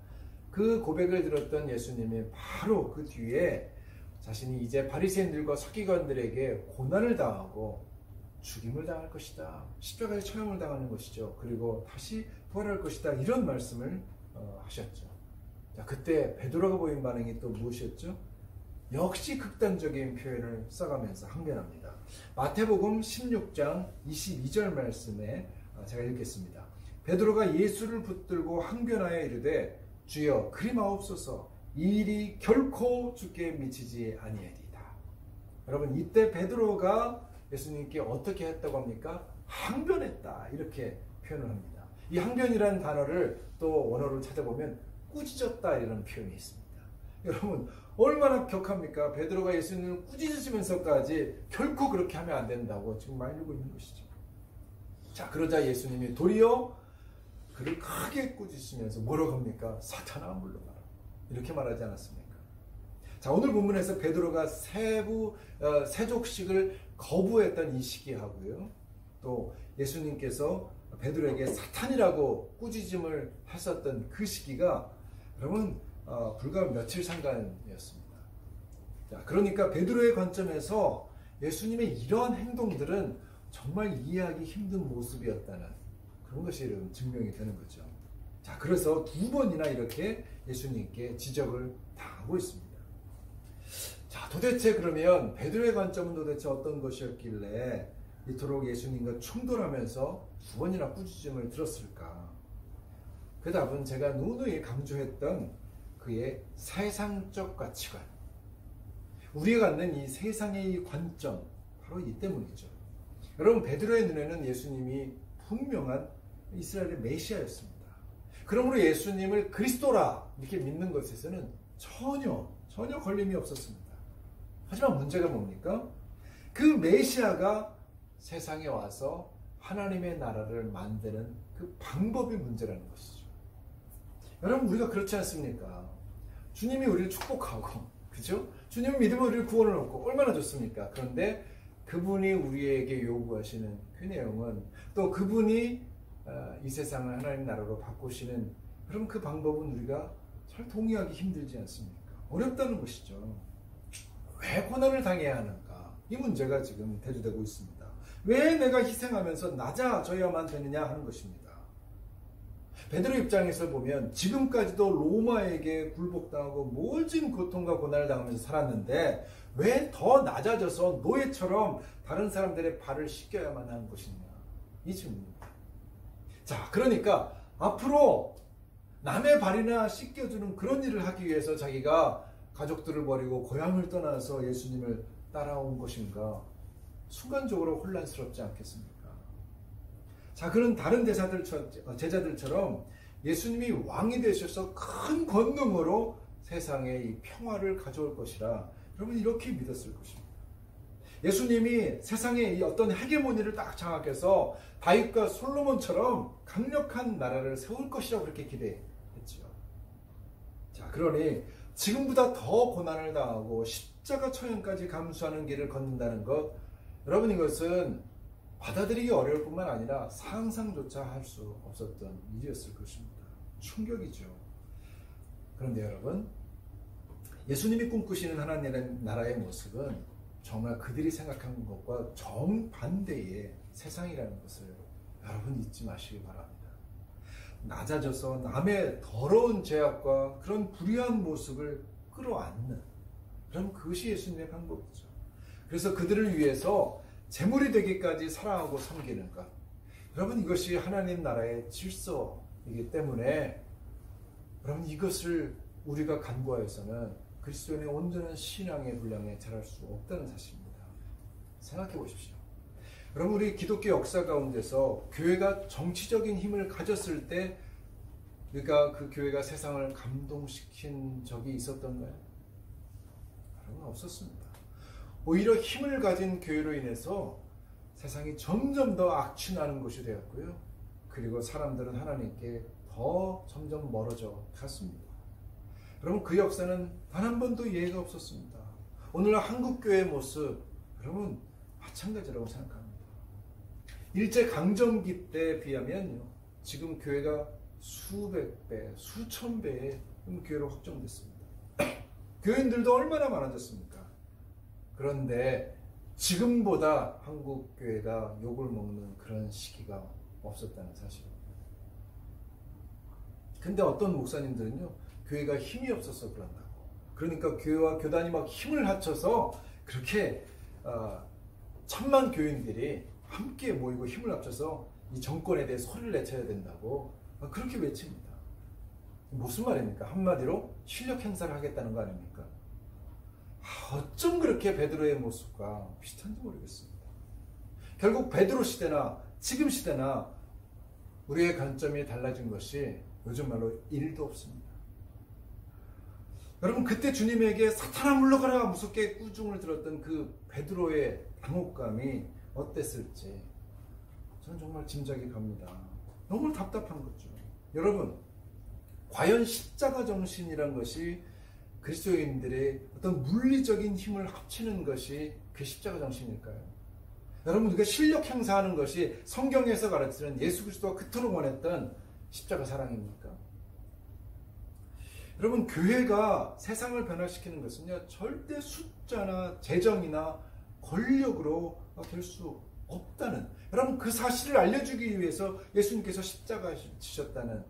그 고백을 들었던 예수님이 바로 그 뒤에 자신이 이제 바리새인들과 서기관들에게 고난을 당하고 죽임을 당할 것이다. 십자가에 처형을 당하는 것이죠. 그리고 다시 부활할 것이다. 이런 말씀을 하셨죠. 자, 그때 베드로가 보인 반응이 또 무엇이었죠? 역시 극단적인 표현을 써가면서 항변합니다. 마태복음 16장 22절 말씀에 제가 읽겠습니다. 베드로가 예수를 붙들고 항변하여 이르되 주여 그리 마옵소서, 이 일이 결코 주께 미치지 아니하리이다. 여러분, 이때 베드로가 예수님께 어떻게 했다고 합니까? 항변했다 이렇게 표현을 합니다. 이 항변이라는 단어를 또 원어를 찾아보면 꾸짖었다 이런 표현이 있습니다. 여러분, 얼마나 격합니까? 베드로가 예수님을 꾸짖으시면서까지 결코 그렇게 하면 안 된다고 지금 말리고 있는 것이죠. 자, 그러자 예수님이 도리어 그를 크게 꾸짖으시면서 뭐라고 합니까? 사탄아 물러가라 이렇게 말하지 않았습니까? 자, 오늘 본문에서 베드로가 세족식을 거부했던 이 시기하고요, 또 예수님께서 베드로에게 사탄이라고 꾸짖음을 했었던 그 시기가 여러분 불과 며칠 상관이었습니다. 자, 그러니까 베드로의 관점에서 예수님의 이러한 행동들은 정말 이해하기 힘든 모습이었다는 그런 것이 증명이 되는 거죠. 자, 그래서 2번이나 이렇게 예수님께 지적을 당하고 있습니다. 자, 도대체 그러면 베드로의 관점은 도대체 어떤 것이었길래 이토록 예수님과 충돌하면서 2번이나 꾸짖음을 들었을까? 그 답은 제가 누누이 강조했던 그의 세상적 가치관, 우리가 갖는 이 세상의 이 관점, 바로 이 때문이죠. 여러분, 베드로의 눈에는 예수님이 분명한 이스라엘의 메시아였습니다. 그러므로 예수님을 그리스도라 이렇게 믿는 것에서는 전혀 걸림이 없었습니다. 하지만 문제가 뭡니까? 그 메시아가 세상에 와서 하나님의 나라를 만드는 그 방법이 문제라는 것이죠. 여러분, 우리가 그렇지 않습니까? 주님이 우리를 축복하고, 그죠? 주님은 믿으면 우리를 구원을 얻고 얼마나 좋습니까? 그런데 그분이 우리에게 요구하시는 그 내용은, 또 그분이 이 세상을 하나님 나라로 바꾸시는 그럼 그 방법은 우리가 잘 동의하기 힘들지 않습니까? 어렵다는 것이죠. 왜 고난을 당해야 하는가? 이 문제가 지금 대두되고 있습니다. 왜 내가 희생하면서 낮아져야만 되느냐 하는 것입니다. 베드로 입장에서 보면 지금까지도 로마에게 굴복당하고 모진 고통과 고난을 당하면서 살았는데 왜 더 낮아져서 노예처럼 다른 사람들의 발을 씻겨야만 하는 것이냐? 이 질문입니다. 자, 그러니까 앞으로 남의 발이나 씻겨주는 그런 일을 하기 위해서 자기가 가족들을 버리고 고향을 떠나서 예수님을 따라온 것인가? 순간적으로 혼란스럽지 않겠습니까? 자, 그런 다른 제자들처럼 예수님이 왕이 되셔서 큰 권능으로 세상에 이 평화를 가져올 것이라 여러분 이렇게 믿었을 것입니다. 예수님이 세상에 이 어떤 헤게모니를 딱 장악해서 다윗과 솔로몬처럼 강력한 나라를 세울 것이라고 그렇게 기대했죠. 자, 그러니 지금보다 더 고난을 당하고 십자가 처형까지 감수하는 길을 걷는다는 것, 여러분 이것은 받아들이기 어려울 뿐만 아니라 상상조차 할 수 없었던 일이었을 것입니다. 충격이죠. 그런데 여러분, 예수님이 꿈꾸시는 하나님의 나라의 모습은 정말 그들이 생각한 것과 정반대의 세상이라는 것을 여러분 잊지 마시기 바랍니다. 낮아져서 남의 더러운 죄악과 그런 불의한 모습을 끌어안는, 그럼 그것이 예수님의 방법이죠. 그래서 그들을 위해서 제물이 되기까지 사랑하고 섬기는 것, 여러분 이것이 하나님 나라의 질서이기 때문에 여러분 이것을 우리가 간구하여서는 그리스도인의 온전한 신앙의 분량에 자랄 수 없다는 사실입니다. 생각해 보십시오. 여러분, 우리 기독교 역사 가운데서 교회가 정치적인 힘을 가졌을 때 그러니까 그 교회가 세상을 감동시킨 적이 있었던가요? 여러분, 없었습니다. 오히려 힘을 가진 교회로 인해서 세상이 점점 더 악취나는 것이 되었고요. 그리고 사람들은 하나님께 더 점점 멀어져 갔습니다. 여러분, 그 역사는 단 한 번도 예외가 없었습니다. 오늘날 한국교회의 모습, 여러분 마찬가지라고 생각합니다. 일제강점기 때에 비하면요, 지금 교회가 수백 배, 수천 배의 교회로 확정됐습니다. 교인들도 얼마나 많아졌습니까? 그런데 지금보다 한국교회가 욕을 먹는 그런 시기가 없었다는 사실입니다. 근데 어떤 목사님들은요, 교회가 힘이 없어서 그런다고, 그러니까 교회와 교단이 막 힘을 합쳐서 그렇게 천만 교인들이 함께 모이고 힘을 합쳐서 이 정권에 대해 소리를 내쳐야 된다고 그렇게 외칩니다. 무슨 말입니까? 한마디로 실력 행사를 하겠다는 거 아닙니까? 어쩜 그렇게 베드로의 모습과 비슷한지 모르겠습니다. 결국 베드로 시대나 지금 시대나 우리의 관점이 달라진 것이 요즘 말로 1도 없습니다. 여러분, 그때 주님에게 사탄아 물러가라 무섭게 꾸중을 들었던 그 베드로의 당혹감이 어땠을지 저는 정말 짐작이 갑니다. 너무 답답한 거죠. 여러분, 과연 십자가 정신이란 것이 그리스도인들의 어떤 물리적인 힘을 합치는 것이 그 십자가 정신일까요? 여러분, 우리가 실력 행사하는 것이 성경에서 가르치는 예수 그리스도가 그토록 원했던 십자가 사랑입니까? 여러분, 교회가 세상을 변화시키는 것은요, 절대 숫자나 재정이나 권력으로 될 수 없다는, 여러분 그 사실을 알려주기 위해서 예수님께서 십자가 지셨다는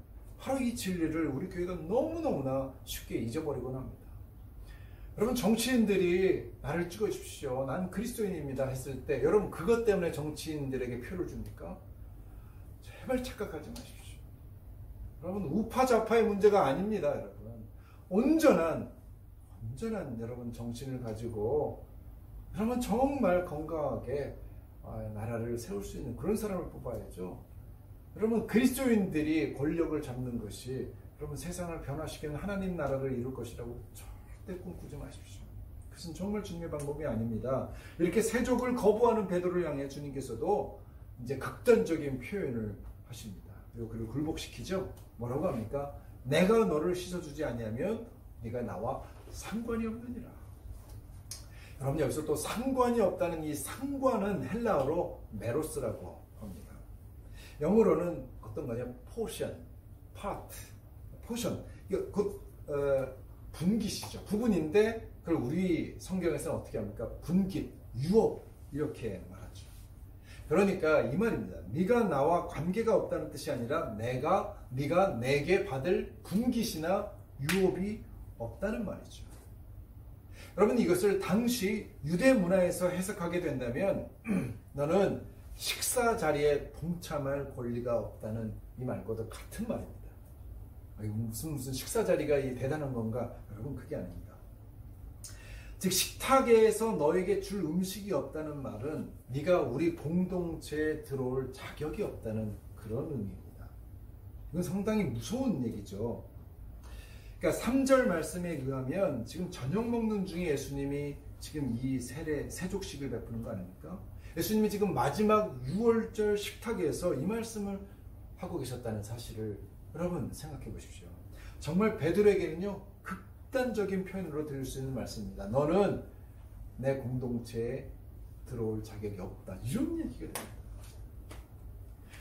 바로 이 진리를 우리 교회가 너무너무나 쉽게 잊어버리곤 합니다. 여러분, 정치인들이 나를 찍어주십시오, 난 그리스도인입니다 했을 때 여러분 그것 때문에 정치인들에게 표를 줍니까? 제발 착각하지 마십시오. 여러분, 우파좌파의 문제가 아닙니다. 여러분, 온전한 여러분 정신을 가지고 여러분 정말 건강하게 나라를 세울 수 있는 그런 사람을 뽑아야죠. 여러분, 그리스도인들이 권력을 잡는 것이 여러분 세상을 변화시키는 하나님 나라를 이룰 것이라고 절대 꿈꾸지 마십시오. 그것은 정말 주님의 방법이 아닙니다. 이렇게 세족을 거부하는 베드로를 향해 주님께서도 이제 극단적인 표현을 하십니다. 그리고 굴복시키죠. 뭐라고 합니까? 내가 너를 씻어주지 아니하면 네가 나와 상관이 없느니라. 여러분, 여기서 또 상관이 없다는 이 상관은 헬라어로 메로스라고 합니다. 영어로는 어떤 거냐? 포션, 파트, 포션. 이거 곧 분깃이죠. 부분인데 그걸 우리 성경에서는 어떻게 합니까? 분깃, 유업 이렇게 말하죠. 그러니까 이 말입니다. 네가 나와 관계가 없다는 뜻이 아니라 네가 내게 받을 분깃이나 유업이 없다는 말이죠. 여러분, 이것을 당시 유대 문화에서 해석하게 된다면 너는 식사 자리에 동참할 권리가 없다는 이 말과도 같은 말입니다. 무슨 식사 자리가 대단한 건가? 여러분, 그게 아닙니다. 즉, 식탁에서 너에게 줄 음식이 없다는 말은 네가 우리 공동체에 들어올 자격이 없다는 그런 의미입니다. 이건 상당히 무서운 얘기죠. 그러니까 3절 말씀에 의하면 지금 저녁 먹는 중에 예수님이 지금 이 세족식을 베푸는 거 아닙니까? 예수님이 지금 마지막 6월절 식탁에서 이 말씀을 하고 계셨다는 사실을 여러분 생각해 보십시오. 정말 베드로에게는요, 극단적인 표현으로 들을 수 있는 말씀입니다. 너는 내 공동체에 들어올 자격이 없다, 이런 얘기가 됩니다.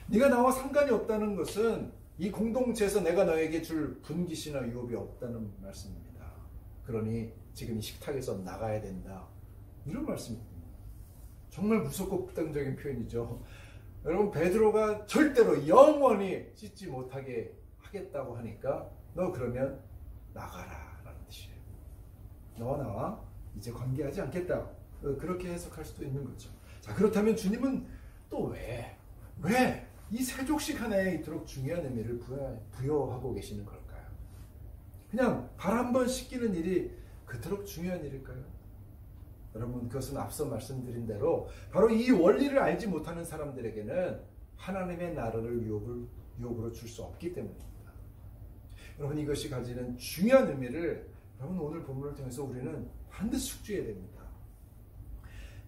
네가 나와 상관이 없다는 것은 이 공동체에서 내가 너에게 줄 분깃이나 유업이 없다는 말씀입니다. 그러니 지금 이 식탁에서 나가야 된다, 이런 말씀입니다. 정말 무섭고 극단적인 표현이죠. 여러분, 베드로가 절대로 영원히 씻지 못하게 하겠다고 하니까 너 그러면 나가라 라는 뜻이에요. 너와 나와 이제 관계하지 않겠다, 그렇게 해석할 수도 있는 거죠. 자, 그렇다면 주님은 또 왜 이 세족식 하나에 이토록 중요한 의미를 부여하고 계시는 걸까요? 그냥 발 한 번 씻기는 일이 그토록 중요한 일일까요? 여러분, 그것은 앞서 말씀드린 대로 바로 이 원리를 알지 못하는 사람들에게는 하나님의 나라를 유업으로 줄 수 없기 때문입니다. 여러분, 이것이 가지는 중요한 의미를 여러분 오늘 본문을 통해서 우리는 반드시 숙지해야 됩니다.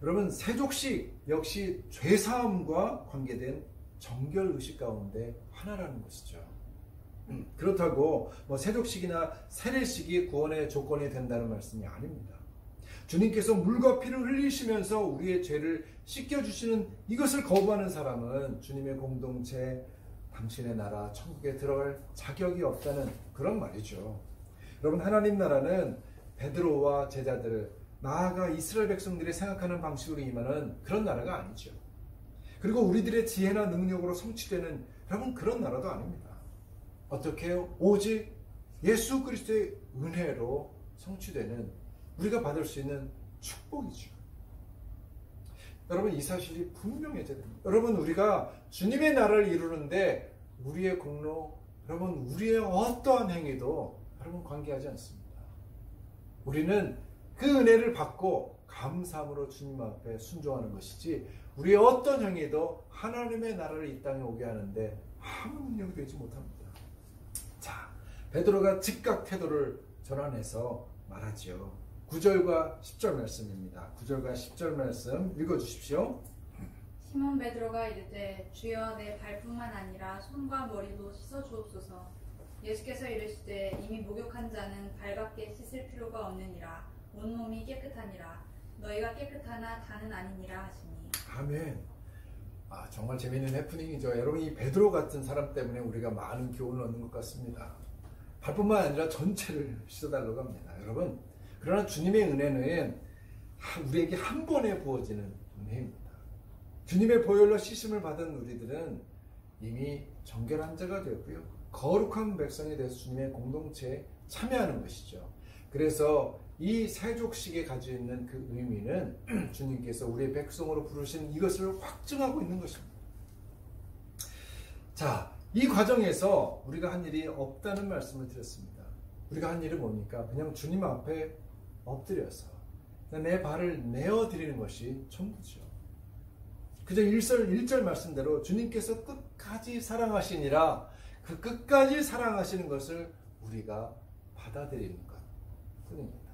여러분, 세족식 역시 죄사함과 관계된 정결의식 가운데 하나라는 것이죠. 그렇다고 세족식이나 세례식이 구원의 조건이 된다는 말씀이 아닙니다. 주님께서 물과 피를 흘리시면서 우리의 죄를 씻겨주시는 이것을 거부하는 사람은 주님의 공동체, 당신의 나라, 천국에 들어갈 자격이 없다는 그런 말이죠. 여러분, 하나님 나라는 베드로와 제자들을, 나아가 이스라엘 백성들이 생각하는 방식으로 임하는 그런 나라가 아니죠. 그리고 우리들의 지혜나 능력으로 성취되는 여러분 그런 나라도 아닙니다. 어떻게 해요? 오직 예수 그리스도의 은혜로 성취되는, 우리가 받을 수 있는 축복이죠. 여러분, 이 사실이 분명해져야 됩니다. 여러분, 우리가 주님의 나라를 이루는데 우리의 공로, 여러분 우리의 어떠한 행위도 여러분 관계하지 않습니다. 우리는 그 은혜를 받고 감사함으로 주님 앞에 순종하는 것이지, 우리의 어떤 행위도 하나님의 나라를 이 땅에 오게 하는데 아무 능력이 되지 못합니다. 자, 베드로가 즉각 태도를 전환해서 말하지요. 9절과 10절 말씀입니다. 9절과 10절 말씀 읽어주십시오. 시몬 베드로가 이르되 주여, 내 발뿐만 아니라 손과 머리도 씻어 주옵소서. 예수께서 이르시되 이미 목욕한 자는 발밖에 씻을 필요가 없느니라. 온몸이 깨끗하니라. 너희가 깨끗하나 다는 아니니라 하시니. 아멘. 정말 재미있는 해프닝이죠. 여러분, 이 베드로 같은 사람 때문에 우리가 많은 교훈을 얻는 것 같습니다. 발뿐만 아니라 전체를 씻어달라고 합니다. 여러분, 그러나 주님의 은혜는 우리에게 한 번에 부어지는 은혜입니다. 주님의 보혈로 씻음을 받은 우리들은 이미 정결한 자가 되었고요. 거룩한 백성이 돼서 주님의 공동체에 참여하는 것이죠. 그래서 이 세족식에 가지고 있는 그 의미는 주님께서 우리의 백성으로 부르신 이것을 확증하고 있는 것입니다. 자, 이 과정에서 우리가 한 일이 없다는 말씀을 드렸습니다. 우리가 한 일은 뭡니까? 그냥 주님 앞에 엎드려서 내 발을 내어드리는 것이 전부죠. 그저 1절 말씀대로 주님께서 끝까지 사랑하시니라, 그 끝까지 사랑하시는 것을 우리가 받아들이는 것 뿐입니다.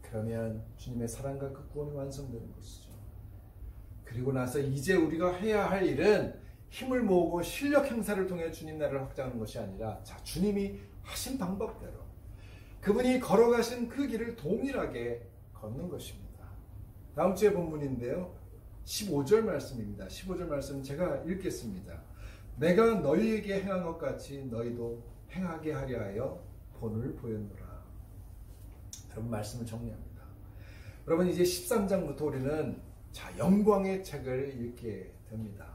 그러면 주님의 사랑과 그 구원이 완성되는 것이죠. 그리고 나서 이제 우리가 해야 할 일은 힘을 모으고 실력 행사를 통해 주님 나라를 확장하는 것이 아니라, 자, 주님이 하신 방법대로 그분이 걸어가신 그 길을 동일하게 걷는 것입니다. 다음 주에 본문인데요, 15절 말씀입니다. 15절 말씀 제가 읽겠습니다. 내가 너희에게 행한 것 같이 너희도 행하게 하려 하여 본을 보였노라. 여러분, 말씀을 정리합니다. 여러분, 이제 13장부터 우리는 영광의 책을 읽게 됩니다.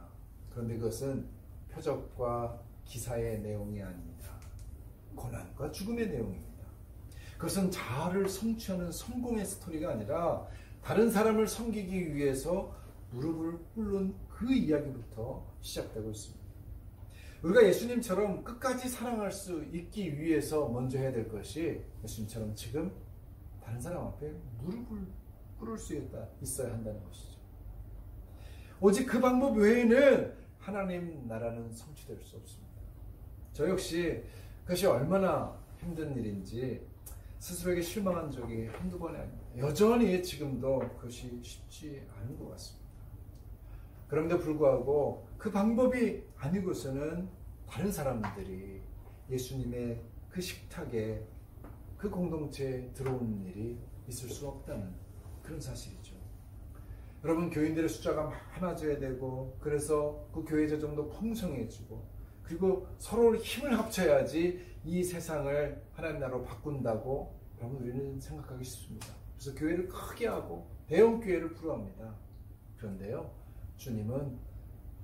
그런데 그것은 표적과 기사의 내용이 아닙니다. 고난과 죽음의 내용입니다. 그것은 자아를 성취하는 성공의 스토리가 아니라 다른 사람을 섬기기 위해서 무릎을 꿇는 그 이야기부터 시작되고 있습니다. 우리가 예수님처럼 끝까지 사랑할 수 있기 위해서 먼저 해야 될 것이, 예수님처럼 지금 다른 사람 앞에 무릎을 꿇을 수 있어야 한다는 것이죠. 오직 그 방법 외에는 하나님 나라는 성취될 수 없습니다. 저 역시 그것이 얼마나 힘든 일인지 스스로에게 실망한 적이 한두 번이 아닙니다. 여전히 지금도 그것이 쉽지 않은 것 같습니다. 그럼에도 불구하고 그 방법이 아니고서는 다른 사람들이 예수님의 그 식탁에, 그 공동체에 들어오는 일이 있을 수 없다는 그런 사실이죠. 여러분, 교인들의 숫자가 많아져야 되고, 그래서 그 교회자 정도 풍성해지고, 그리고 서로 힘을 합쳐야지 이 세상을 하나님 나라로 바꾼다고 여러분 우리는 생각하기 쉽습니다. 그래서 교회를 크게 하고 대형 교회를 부러워합니다. 그런데요, 주님은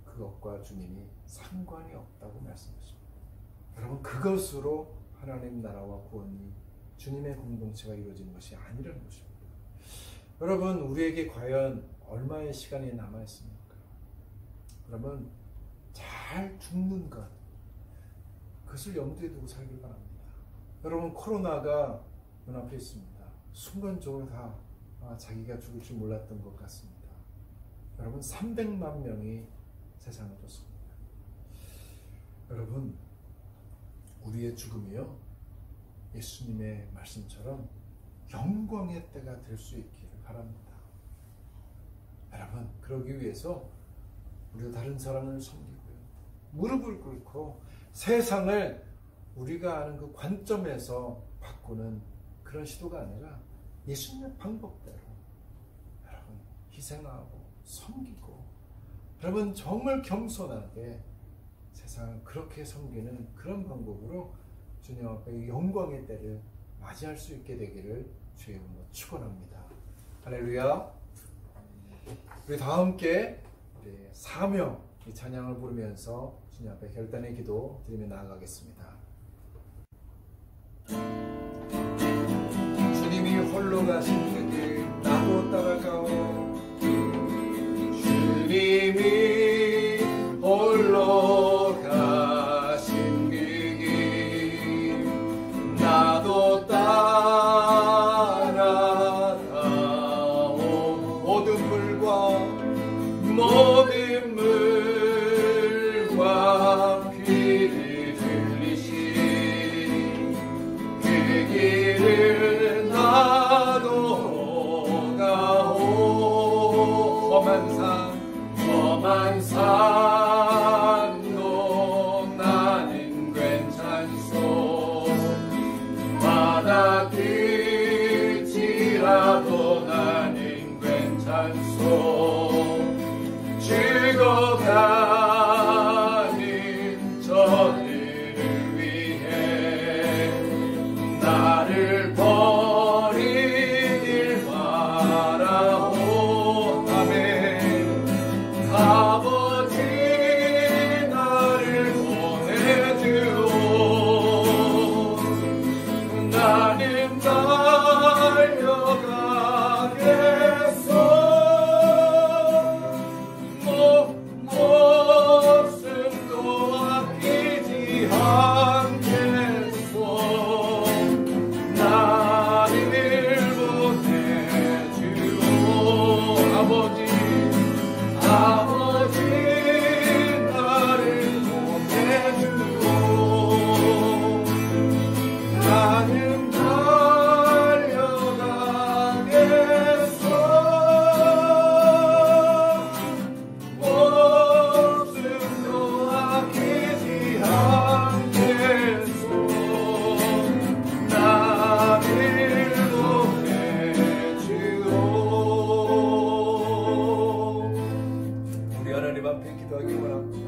그것과 주님이 상관이 없다고 말씀하십니다. 여러분, 그것으로 하나님 나라와 구원이, 주님의 공동체가 이루어지는 것이 아니라는 것입니다. 여러분, 우리에게 과연 얼마의 시간이 남아있습니까? 여러분, 잘 죽는 것, 그것을 염두에 두고 살길 바랍니다. 여러분, 코로나가 눈앞에 있습니다. 순간적으로 다 자기가 죽을 줄 몰랐던 것 같습니다. 여러분, 300만 명이 세상을 떴습니다. 여러분, 우리의 죽음이요, 예수님의 말씀처럼 영광의 때가 될 수 있기를 바랍니다. 여러분, 그러기 위해서 우리가 다른 사람을 섬기고요, 무릎을 꿇고 세상을 우리가 아는 그 관점에서 바꾸는 그런 시도가 아니라 예수님의 방법대로 여러분 희생하고 섬기고, 여러분 정말 겸손하게 세상을 그렇게 섬기는 그런 방법으로 주님 앞에 영광의 때를 맞이할 수 있게 되기를 주의 이름으로 축원합니다. 할렐루야. 우리 다 함께 우리 사명 이 찬양을 부르면서 주님 앞에 결단의 기도 드리며 나아가겠습니다. 주님이 홀로 가신 그 길 나도 따라가오. 주님이 홀로 가신 그 길 나도 따라가오. 모든 물과 귀를 들리신 그 길을 나도 가오. 함께했소. 나를 보내주오. 아버지 나를 보내주오. 나는 달려가겠소. 목숨도 아끼지 않겠소. 나를 보내주오. 우리 하나님 앞에 기도하기 원합니다.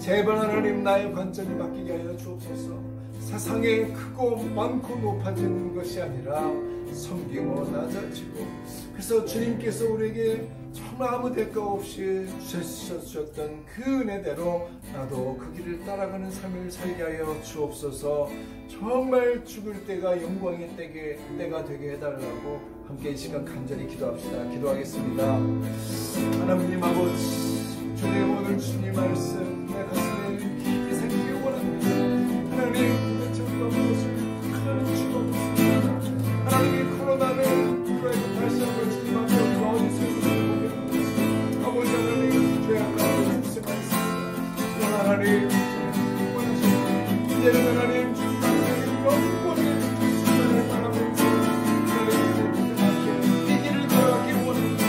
제발 하나님 나의 관점이 바뀌게 하여 주옵소서. 세상에 크고 많고 높아지는 것이 아니라 섬기고 낮아지고, 그래서 주님께서 우리에게 정말 아무 대가 없이 주셨던 그 은혜대로 나도 그 길을 따라가는 삶을 살게 하여 주옵소서. 정말 죽을 때가 영광의 때가 되게 해달라고 함께 이 시간 간절히 기도합시다. 기도하겠습니다. 하나님 아버지, 주님 오늘 주님 말씀 내 가슴에 깊이 새기기 원합니다. 하나님 도대체 우리가 무엇을 하나님 주옵소서. 하나님이 코로나를 우리에게 다시 한번 주님 앞에 도와주세요. 아버지 하나님 죄악 가운데 주신 말씀 하나님 이제는 하나님 주님 영원히 주님을 바라보면서 하나님 이 길을 걸어가기 원합니다.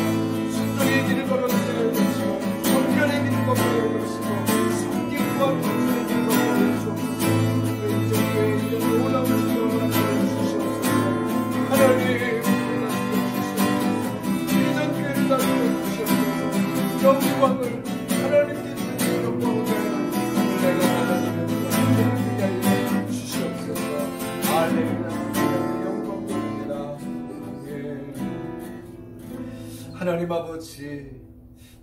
순종의 길을 걸어가게 해주시고 정면의 길을 걸어가게 해주시고 성경과 공부의 길을 걸어가게 해주옵소서. 왼쪽에 이런 놀라운 주님을 주시옵소서. 하나님 비전교회를 다스려 주시옵소서. 영광을 하나님께 주시는 영광을 내가 하나님께 주시옵소서. 할렐루야. 영광입니다. 하나님 아버지,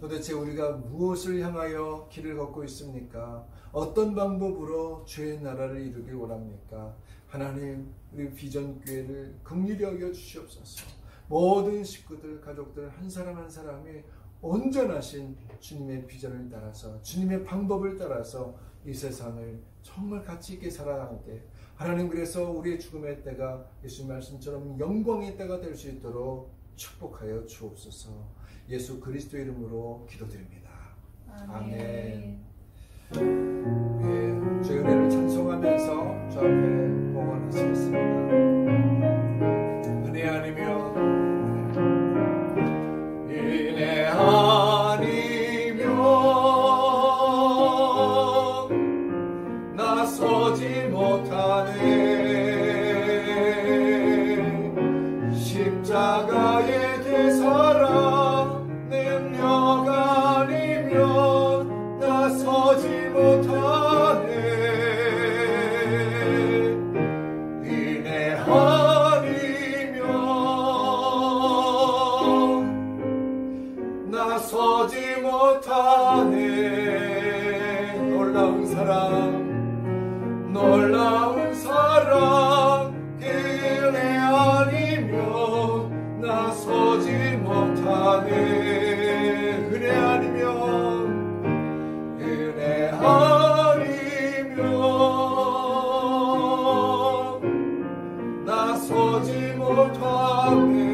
도대체 우리가 무엇을 향하여 길을 걷고 있습니까? 어떤 방법으로 주의 나라를 이루길 원합니까? 하나님, 우리 비전교회를 긍휼히 여겨 주시옵소서. 모든 식구들, 가족들 한 사람 한 사람이 온전하신 주님의 비전을 따라서, 주님의 방법을 따라서 이 세상을 정말 가치 있게 살아가게, 하나님, 그래서 우리의 죽음의 때가 예수 말씀처럼 영광의 때가 될 수 있도록 축복하여 주옵소서. 예수 그리스도 이름으로 기도드립니다. 아멘. 주의 은혜를 찬송하면서 주 앞에 봉헌하시겠습니다. 은혜 아니며 은혜 아니며 나서지 못하네. 십자가의 대사랑 능력 아니면 나서지 못하네. 은혜 아니면 나서지 못하네. 놀라운 사랑, 놀라운 사랑, 그 은혜 아니면 나서지 못하네. 은혜 아니면, 은혜 아니면 나서지 못하네.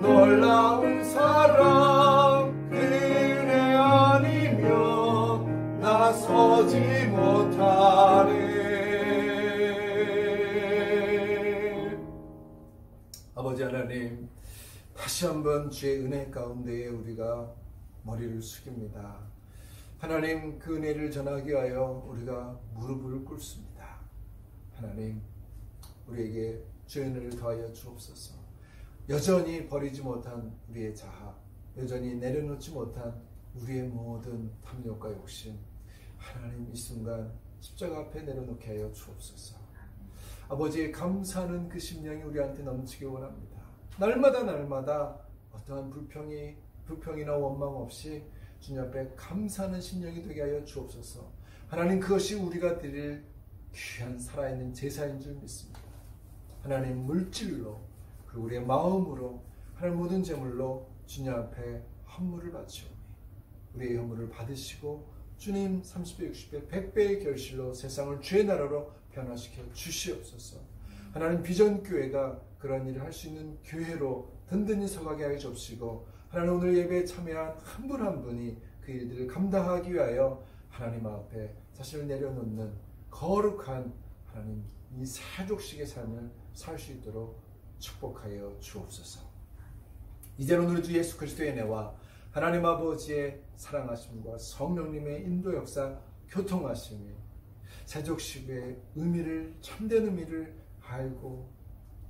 놀라운 사랑, 그 은혜 아니면 나서지 못하네. 아버지 하나님, 다시 한번 주의 은혜 가운데에 우리가 머리를 숙입니다. 하나님, 그 은혜를 전하기 위하여 우리가 무릎을 꿇습니다. 하나님, 우리에게 주의 은혜를 더하여 주옵소서. 여전히 버리지 못한 우리의 자아, 여전히 내려놓지 못한 우리의 모든 탐욕과 욕심, 하나님 이 순간 십자가 앞에 내려놓게 하여 주옵소서. 아버지의 감사하는 그 심령이 우리한테 넘치기 원합니다. 날마다 어떠한 불평이나 원망 없이 주님 앞에 감사하는 심령이 되게 하여 주옵소서. 하나님, 그것이 우리가 드릴 귀한 살아있는 제사인 줄 믿습니다. 하나님, 물질로 그리고 우리의 마음으로 하나님 모든 제물로 주님 앞에 헌물을 바치오니 우리의 허물을 받으시고 주님 30배, 60배, 100배의 결실로 세상을 주의 나라로 변화시켜 주시옵소서. 하나님 비전교회가 그런 일을 할 수 있는 교회로 든든히 서가게 하여 주옵시고, 하나님 오늘 예배에 참여한 한 분 한 분이 그 일들을 감당하기 위하여 하나님 앞에 자신을 내려놓는 거룩한 하나님 이 세족식의 삶을 살 수 있도록 축복하여 주옵소서. 이제는 우리 주 예수 그리스도의 은혜와 하나님 아버지의 사랑하심과 성령님의 인도 역사 교통하심이 세족식의 의미를, 참된 의미를 알고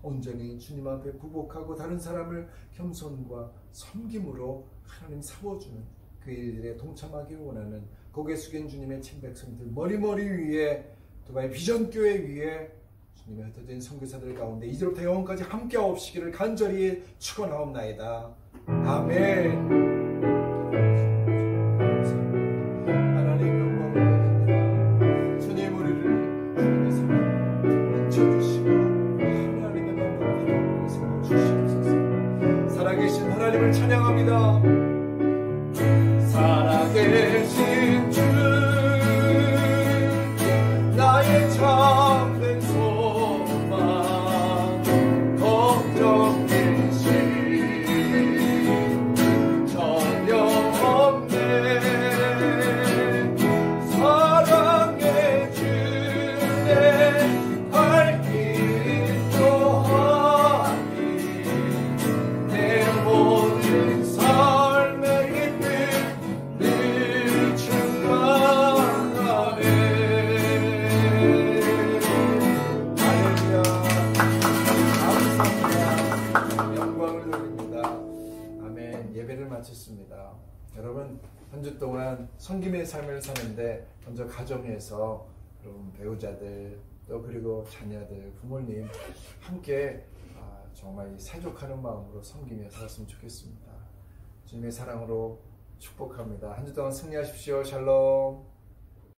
온전히 주님 앞에 부복하고 다른 사람을 겸손과 섬김으로 하나님 세워주는 그 일들에 동참하기 원하는 고개 숙인 주님의 친백성들 머리머리 위에 두바이 비전교회 위에 주님의 흩어진 선교사들 가운데 이제부터 영원까지 함께하옵시기를 간절히 축원하옵나이다. 아멘. 하나님 영광을 돌립니다. 주님 우리를 주님의 사랑 인쳐주시고 하나님의 만남을 세워 주시옵소서. 살아계신 하나님을 찬양합니다. 살아계신 주 나의 참된 소망 걱정 일시 전혀 없네. 사랑의 주내 발길 또하니 내 모든 삶의 힘을 늘 충만하네. 할렐루야. 감사합니다. 영광을 돌립니다. 아멘. 예배를 마쳤습니다. 여러분 한 주 동안 섬김의 삶을 사는데 먼저 가정에서 여러분 배우자들 또 그리고 자녀들 부모님 함께 정말 세족하는 마음으로 섬기며 살았으면 좋겠습니다. 주님의 사랑으로 축복합니다. 한 주 동안 승리하십시오. 샬롬.